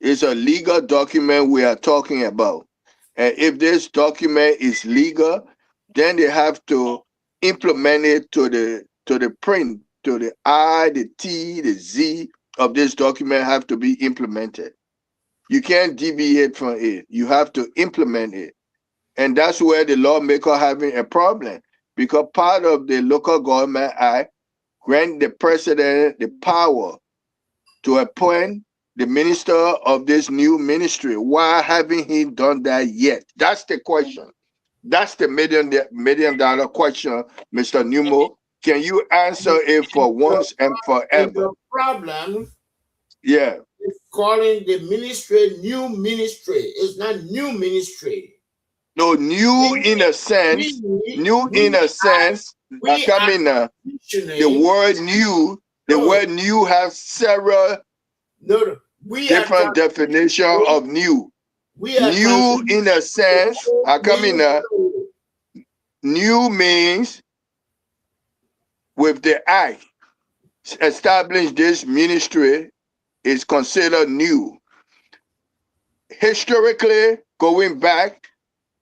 It's a legal document we are talking about. And if this document is legal, then they have to implement it to the print, to the I, the T, the Z of this document have to be implemented. You can't deviate from it. You have to implement it. And that's where the lawmaker having a problem, because part of the Local Government Act grant the president the power to appoint the minister of this new ministry. Why haven't he done that yet? That's the question. That's the million dollar question, Mr. Numo. Can you answer it for once and forever? And the problem, yeah, is calling the ministry new ministry. It's not new ministry. No, new in a sense. New in a sense. we I are mean, the conditioning. word new. The No. word new has several No, we different are definition of new. we are New in a sense. I come in. transitioning. New means with the act establish this ministry is considered new. Historically, going back,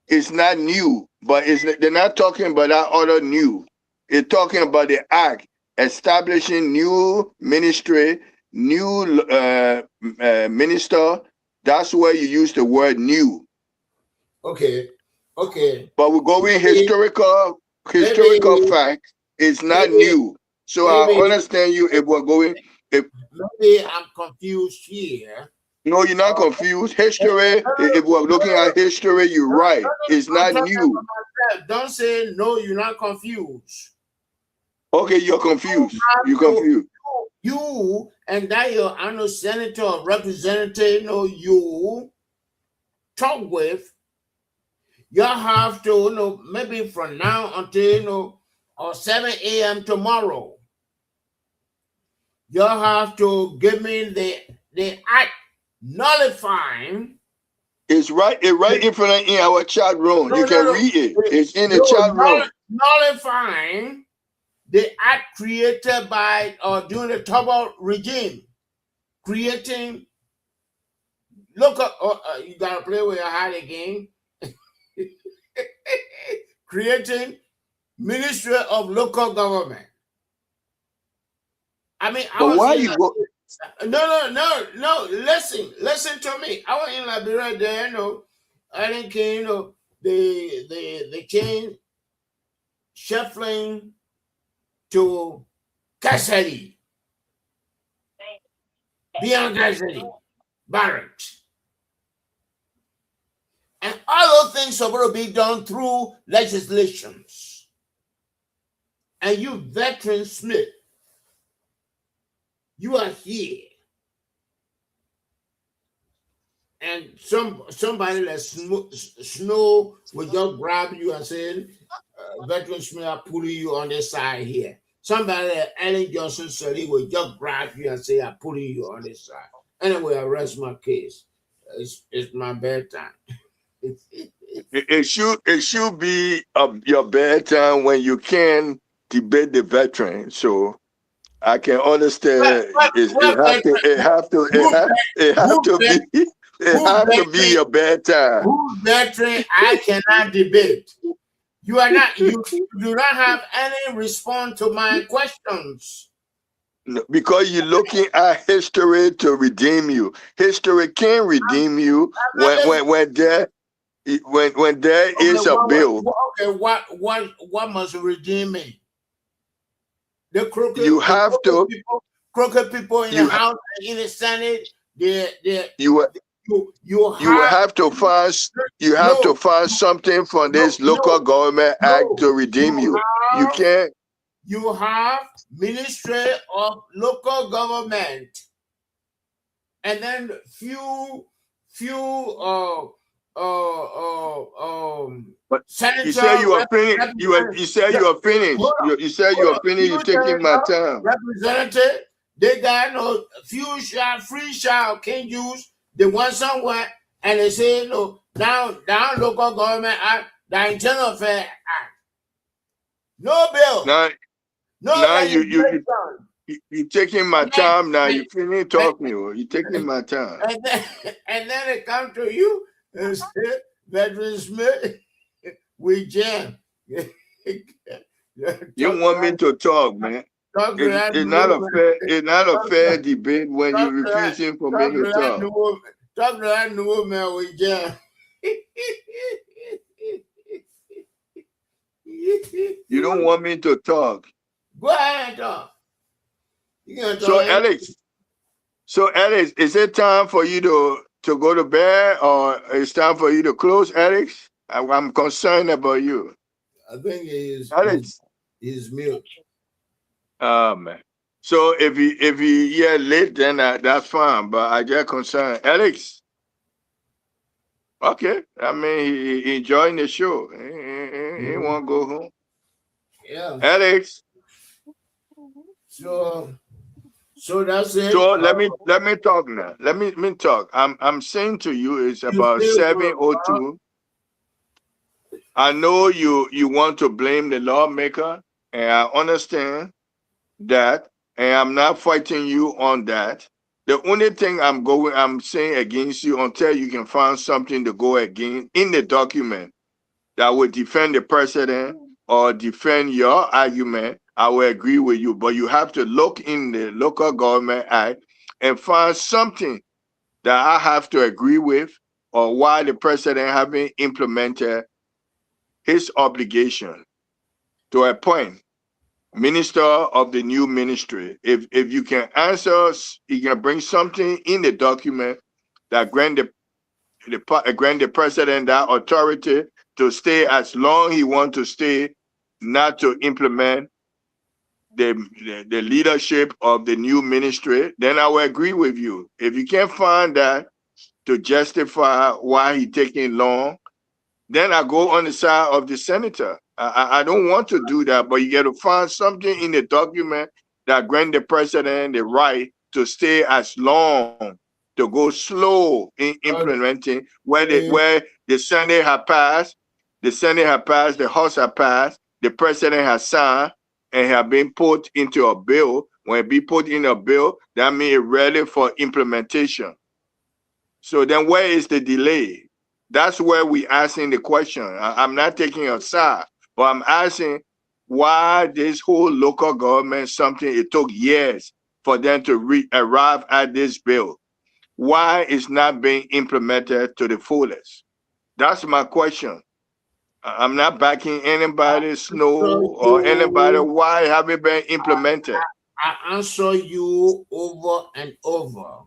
it's not new, but they're not talking about that other new. It's talking about the act establishing new ministry, new minister. That's where you use the word new. Okay. But we're going historical fact. It's not maybe, new. So I understand you if we're going. Maybe I'm confused here. No, you're not confused. History, if we're looking at history, you're right. It's not new. Don't say no, you're not confused. Okay, you're confused. You're confused. You and that your annual senator or representative, you talk with, you have to, maybe from now until, or 7 a.m. tomorrow, you have to give me the act nullifying. It's right in front of in our chat room. You can read it. It's in the chat room. Nullifying the act created by or during the Tubal regime, creating. Look up, you gotta play with your heart again. Creating Ministry of Local Government. I mean, but why you go? No. Listen to me. I was in Liberia there, I think, they changed shuffling to Cassidy. Beyond Cassidy. Barracks. And all those things are going to be done through legislations. And you, Veteran Smith, you are here. And somebody like Snow will just grab you and say, Veteran Smith are pulling you on this side here. Somebody like Ellen Johnson Sully will just grab you and say, I'm pulling you on this side. Anyway, I rest my case. It's my bedtime. It should be your bedtime when you can debate the veteran. So I can understand. It have to be your bedtime. Who veteran I cannot debate. You do not have any response to my questions. Because you're looking at history to redeem you. History can redeem you when there is a bill. Okay, what must redeem me? The crooked people in the House and in the Senate. You have to find something from this local government act to redeem you. You can't. You have Ministry of Local Government, and then few Senator, you say you are finished. You say you are finished. You say you are finished. You're taking my time. Representative, they got no few shall free shall can use the one somewhere, and they say down local government act, the internal affairs act. No bill. Now you're taking my time. Now you finish talking. You're taking my time. And then it comes to you and say, Veteran Smith, we jam. You want me to talk, man? It's not a fair debate when you're refusing for me to talk. Talk to that new man, we jam. You don't want me to talk. Go ahead and talk. So Alex, is it time for you to go to bed, or it's time for you to close, Alex? I'm concerned about you. I think he's mute. Man. So if he late, then that's fine. But I get concerned, Alex. Okay. I mean, he enjoying the show. He won't go home. Yeah. Alex. So that's it. So let me talk now. Let me talk. I'm saying to you, it's You about still go, 7:02. I know you want to blame the lawmaker, and I understand that, and I'm not fighting you on that. The only thing I'm saying against you until you can find something to go against in the document that would defend the president or defend your argument, I will agree with you. But you have to look in the Local Government Act and find something that I have to agree with, or why the president haven't implemented his obligation to appoint minister of the new ministry. If you can answer us, you can bring something in the document that grant the president that authority to stay as long he want to stay, not to implement the leadership of the new ministry, then I will agree with you. If you can't find that to justify why he taking long, then I go on the side of the senator. I don't want to do that, but you got to find something in the document that grant the president the right to stay as long, to go slow in implementing where the Senate has passed, the House has passed, the president has signed, and have been put into a bill. When it be put in a bill, that means it's ready for implementation. So then where is the delay? That's where we asking the question. I'm not taking a side, but I'm asking why this whole local government, something it took years for them to arrive at this bill. Why it's not being implemented to the fullest? That's my question. I'm not backing anybody, Snow, or anybody. Why haven't been implemented? I answer you over and over.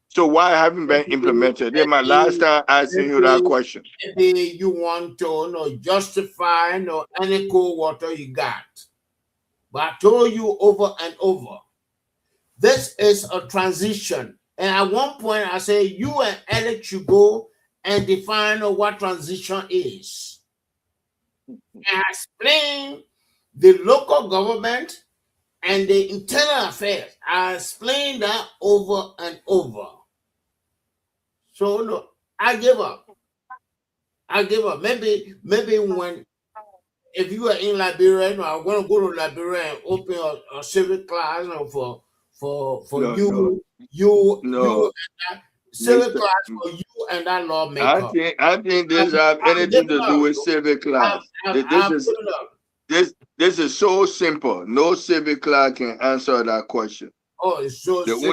So why haven't been implemented? Then my last time asking you that question. Maybe you want to justify any cold water you got. But I told you over and over, this is a transition. And at one point I say you and Alex should go and define what transition is. And explain the local government and the internal affairs. I explained that over and over. So no, I give up. Maybe when if you are in Liberia, I'm going to go to Liberia and open a civic class for No, you civic Mr. class for you and that lawmaker. I think this have I'm anything giving to do up. with civic class. I'm This giving up. this is so simple. No civic class can answer that question. Oh, it's so The simple.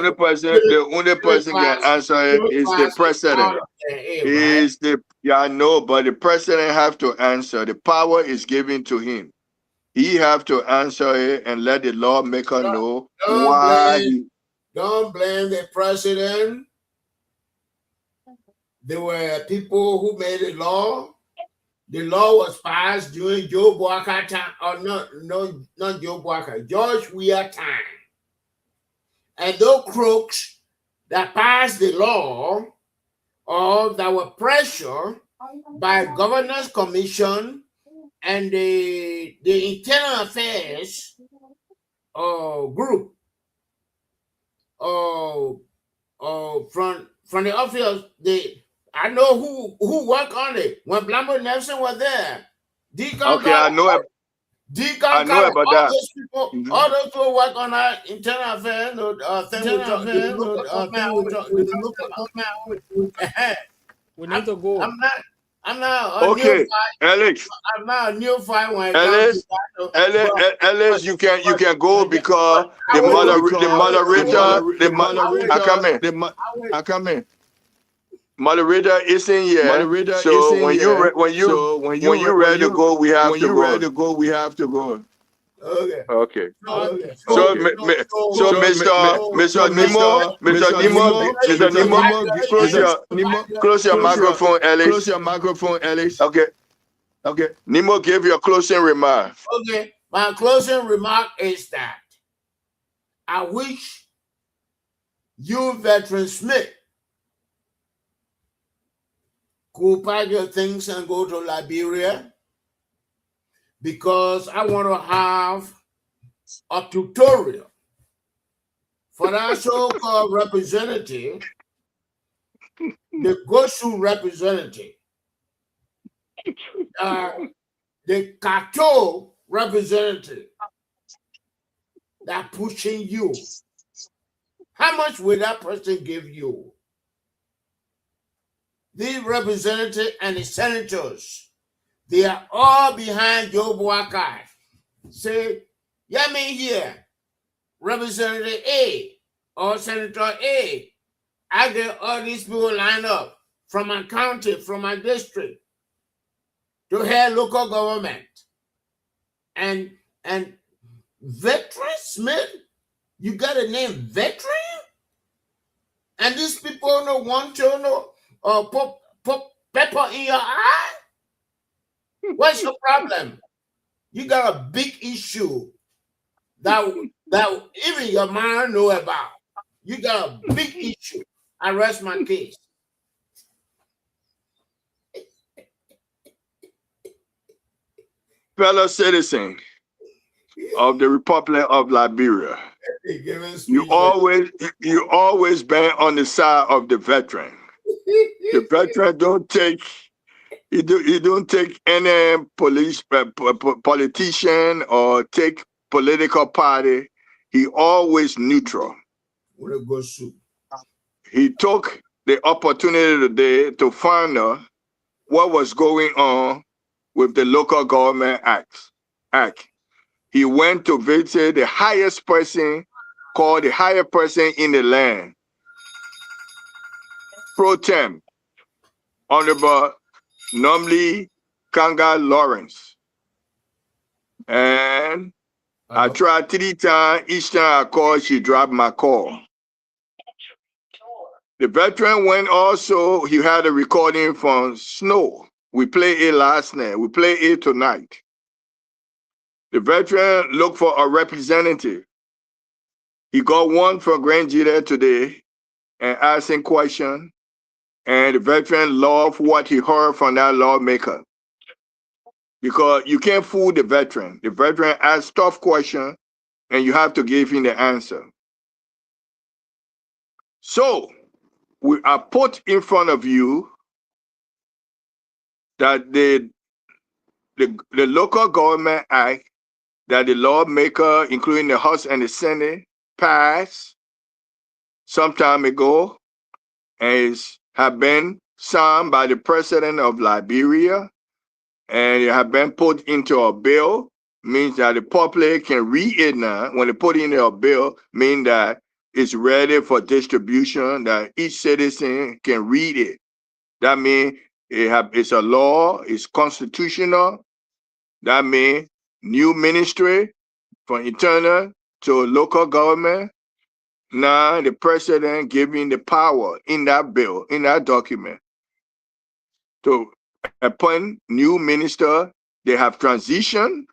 only person can answer it is the president. Is the I know, but the president have to answer. The power is given to him. He have to answer it and let the lawmaker know why he. Don't blame the president. There were people who made the law. The law was passed during Joe Walker time, or not Joe Walker, George Weah time. And those crooks that passed the law, or that were pressured by Governors Commission and the Internal Affairs group, from the office, I know who worked on it when Blambo Nelson was there. I know about all that. those people, all those people work on our internal affairs, We need to go. I'm not Okay, Alex. I'm not a neophyte when it Alex, comes to that. Alex, you can go because the moderator. I come in. Moderator isn't here. So when you ready to go, we have to go. Okay. So Mr. Nemo, close your microphone, Alex. Okay. Nemo, give your closing remark. Okay. My closing remark is that I wish you, Veteran Smith, could pack your things and go to Liberia, because I want to have a tutorial for that so-called representative, the GOSU representative, the Kato representative that pushing you. How much will that person give you? The representative and the senators, they are all behind Joe Boakai. Say, yeah, me here, Representative A or Senator A. I get all these people lined up from my county, from my district, to head local government. And Veteran Smith, you got a name Veteran? And these people don't want to know put pepper in your eye? What's your problem? You got a big issue that even your mind know about. You got a big issue. I rest my case. Fellow citizen of the Republic of Liberia, you always been on the side of the veteran. The veteran don't take any politician or take political party. He always neutral. He took the opportunity today to find out what was going on with the local government act. He went to visit the highest person, called the highest person in the land, pro tem, Honorable Nomli Kanga Lawrence. And I tried 3 times. Each time I called, she dropped my call. The veteran went also, he had a recording from Snow. We played it last night. We played it tonight. The veteran looked for a representative. He got one from Grand GEDEH today and asking questions. And the veteran loved what he heard from that lawmaker. Because you can't fool the veteran. The veteran asks tough questions and you have to give him the answer. So, I put in front of you that the local government act that the lawmaker, including the House and the Senate, passed some time ago and have been signed by the president of Liberia, and it have been put into a bill, means that the public can read it now. When they put it in a bill, means that it's ready for distribution, that each citizen can read it. That means it's a law, it's constitutional. That means new ministry from internal to local government. Now the president giving the power in that bill, in that document, to appoint new minister. They have transition,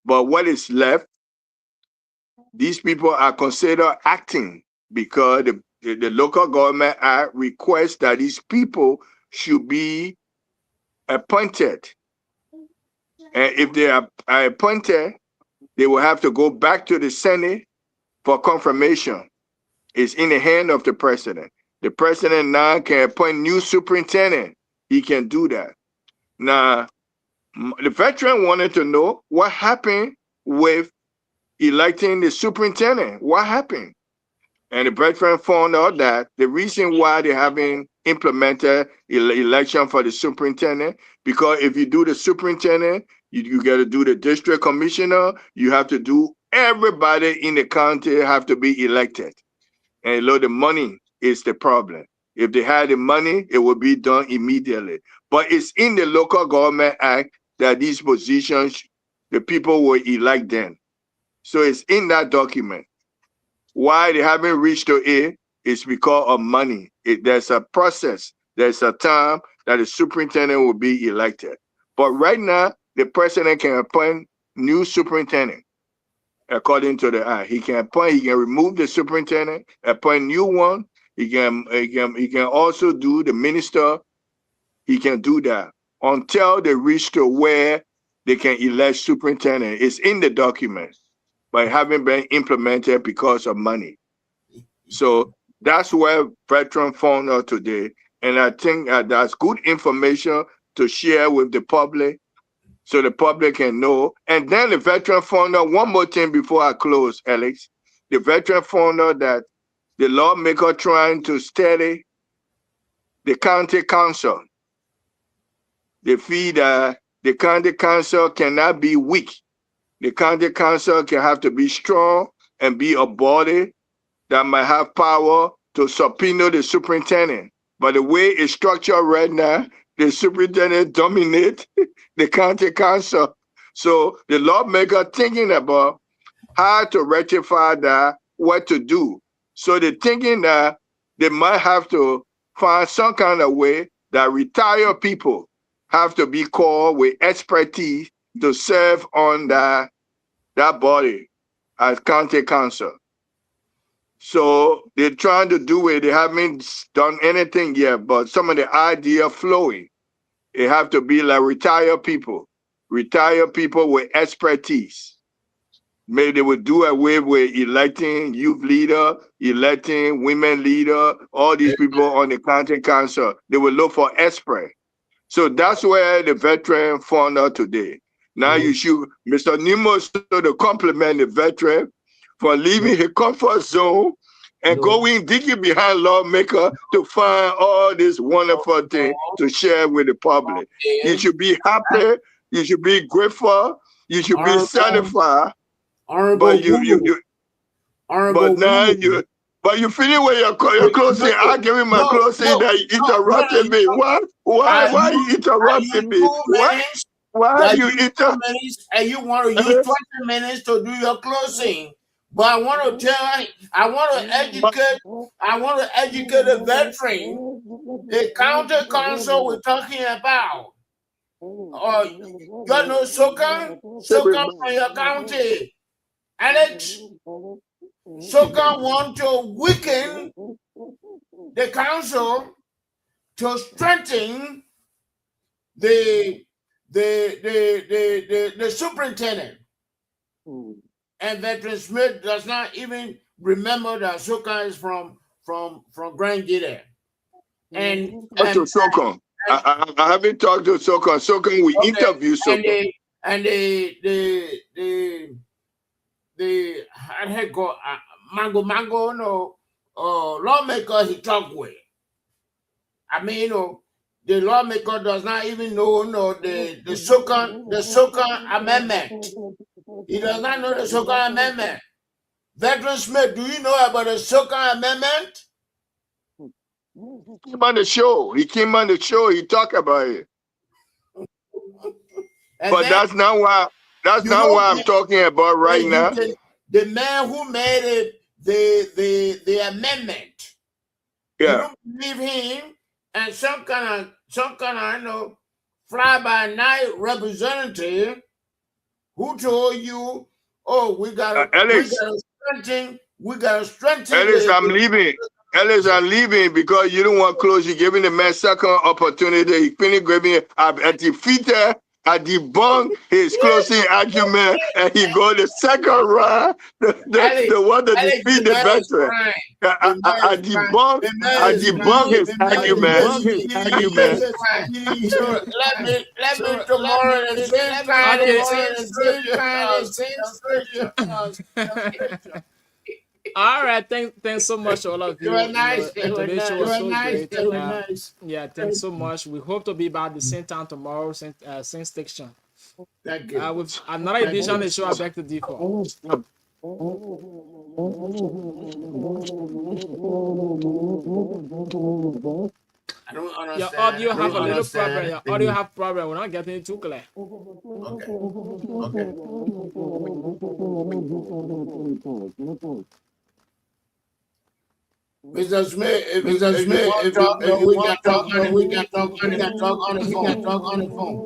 but what is left, these people are considered acting because the local government act requests that these people should be appointed. And if they are appointed, they will have to go back to the Senate for confirmation. It's in the hand of the president. The president now can appoint new superintendent. He can do that. Now, the veteran wanted to know what happened with electing the superintendent. What happened? And the veteran found out that the reason why they haven't implemented election for the superintendent, because if you do the superintendent, you got to do the district commissioner, you have to do, everybody in the county have to be elected. And the money is the problem. If they had the money, it would be done immediately. But it's in the local government act that these positions, the people will elect them. So it's in that document. Why they haven't reached to it is because of money. There's a process. There's a time that the superintendent will be elected. But right now, the president can appoint new superintendent according to the act. He can appoint, he can remove the superintendent, appoint new one. He can also do the minister he can do that until they reach to where they can elect superintendent. It's in the documents, but it haven't been implemented because of money. So that's where veteran found out today. And I think that's good information to share with the public so the public can know. And then the veteran found out one more thing before I close, Alex. The veteran found out that the lawmaker trying to steady the county council. They feel that the county council cannot be weak. The county council can have to be strong and be a body that might have power to subpoena the superintendent. But the way it's structured right now, the superintendent dominates the county council. So the lawmaker thinking about how to rectify that, what to do. So they're thinking that they might have to find some kind of way that retired people have to be called with expertise to serve on that body as county council. So they're trying to do it. They haven't done anything yet, but some of the idea flowing. It have to be like retired people with expertise. Maybe they would do away with electing youth leader, electing women leader, all these people on the county council. They will look for expert. So that's where the veteran found out today. Now you should, Mr. Nemo, to compliment the veteran for leaving his comfort zone and going digging behind lawmaker to find all this wonderful thing to share with the public. You should be happy. You should be grateful. You should be satisfied. But but you finish with your closing. I give him my closing that you interrupted me. Why you interrupted me? Why you interrupted? And you want to use 20 minutes to do your closing. But I want to educate the veteran, the county council we're talking about. You know Sokan from your county. Alex, Sokan want to weaken the council to strengthen the superintendent. And Veteran Smith does not even remember that Sokan is from Grand GEDEH. And Sokan. I haven't talked to Sokan. Sokan, we interview Sokan. The I had got Mango lawmaker he talked with. I mean, the lawmaker does not even know the Sokan amendment. He does not know the Sokan amendment. Veteran Smith, do you know about the Sokan amendment? He came on the show. He talked about it. But that's not why I'm talking about right now. The man who made it, the amendment. Yeah. You don't believe him, and some kind of fly by night representative who told you, we gotta strengthen. Ellis, I'm leaving. Ellis, I'm leaving because you don't want to close. You're giving the man second opportunity. He finished giving I defeated. I debunk his closing argument, and he go the second round. The one that defeat the veteran. I debunk his argument. So let me tomorrow at the same time. All right, thanks so much, all of you. You were nice. Today's show was so great. Nice. Yeah, thanks so much. We hope to be back at the same time tomorrow, same station. Thank you. With another edition of the show, Back to D4. I don't understand. Your audio have a little problem. Your audio have problem. We're not getting it too clear. Okay. Mr. Smith, if we can talk on the phone.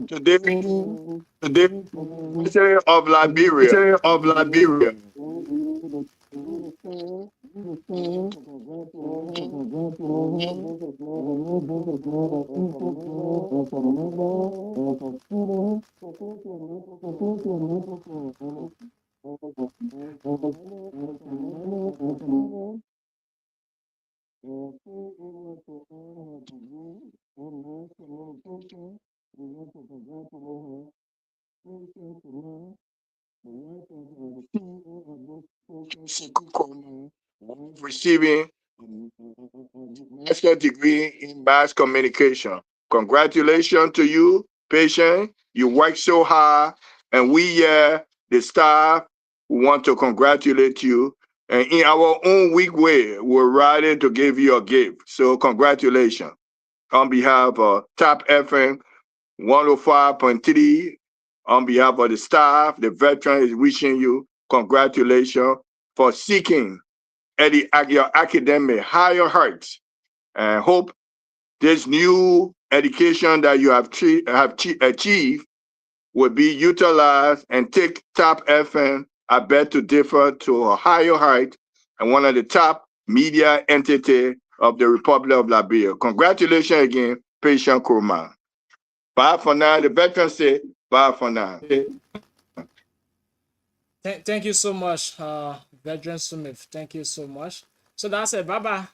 Today, President of Liberia. Receiving master's degree in mass communication. Congratulations to you, patient. You worked so hard, and we here, the staff, want to congratulate you. And in our own weak way, we're ready to give you a gift. So congratulations. On behalf of TAP FM 105.3, on behalf of the staff, the veteran is wishing you congratulations for seeking your academic higher heights, and hope this new education that you have achieved will be utilized and take TAP FM, I bet, to differ to a higher height and one of the top media entity of the Republic of Liberia. Congratulations again, Patient Kurman. Bye for now. The veteran say bye for now. Thank you so much, Veteran Smith. Thank you so much. So that's it. Bye bye.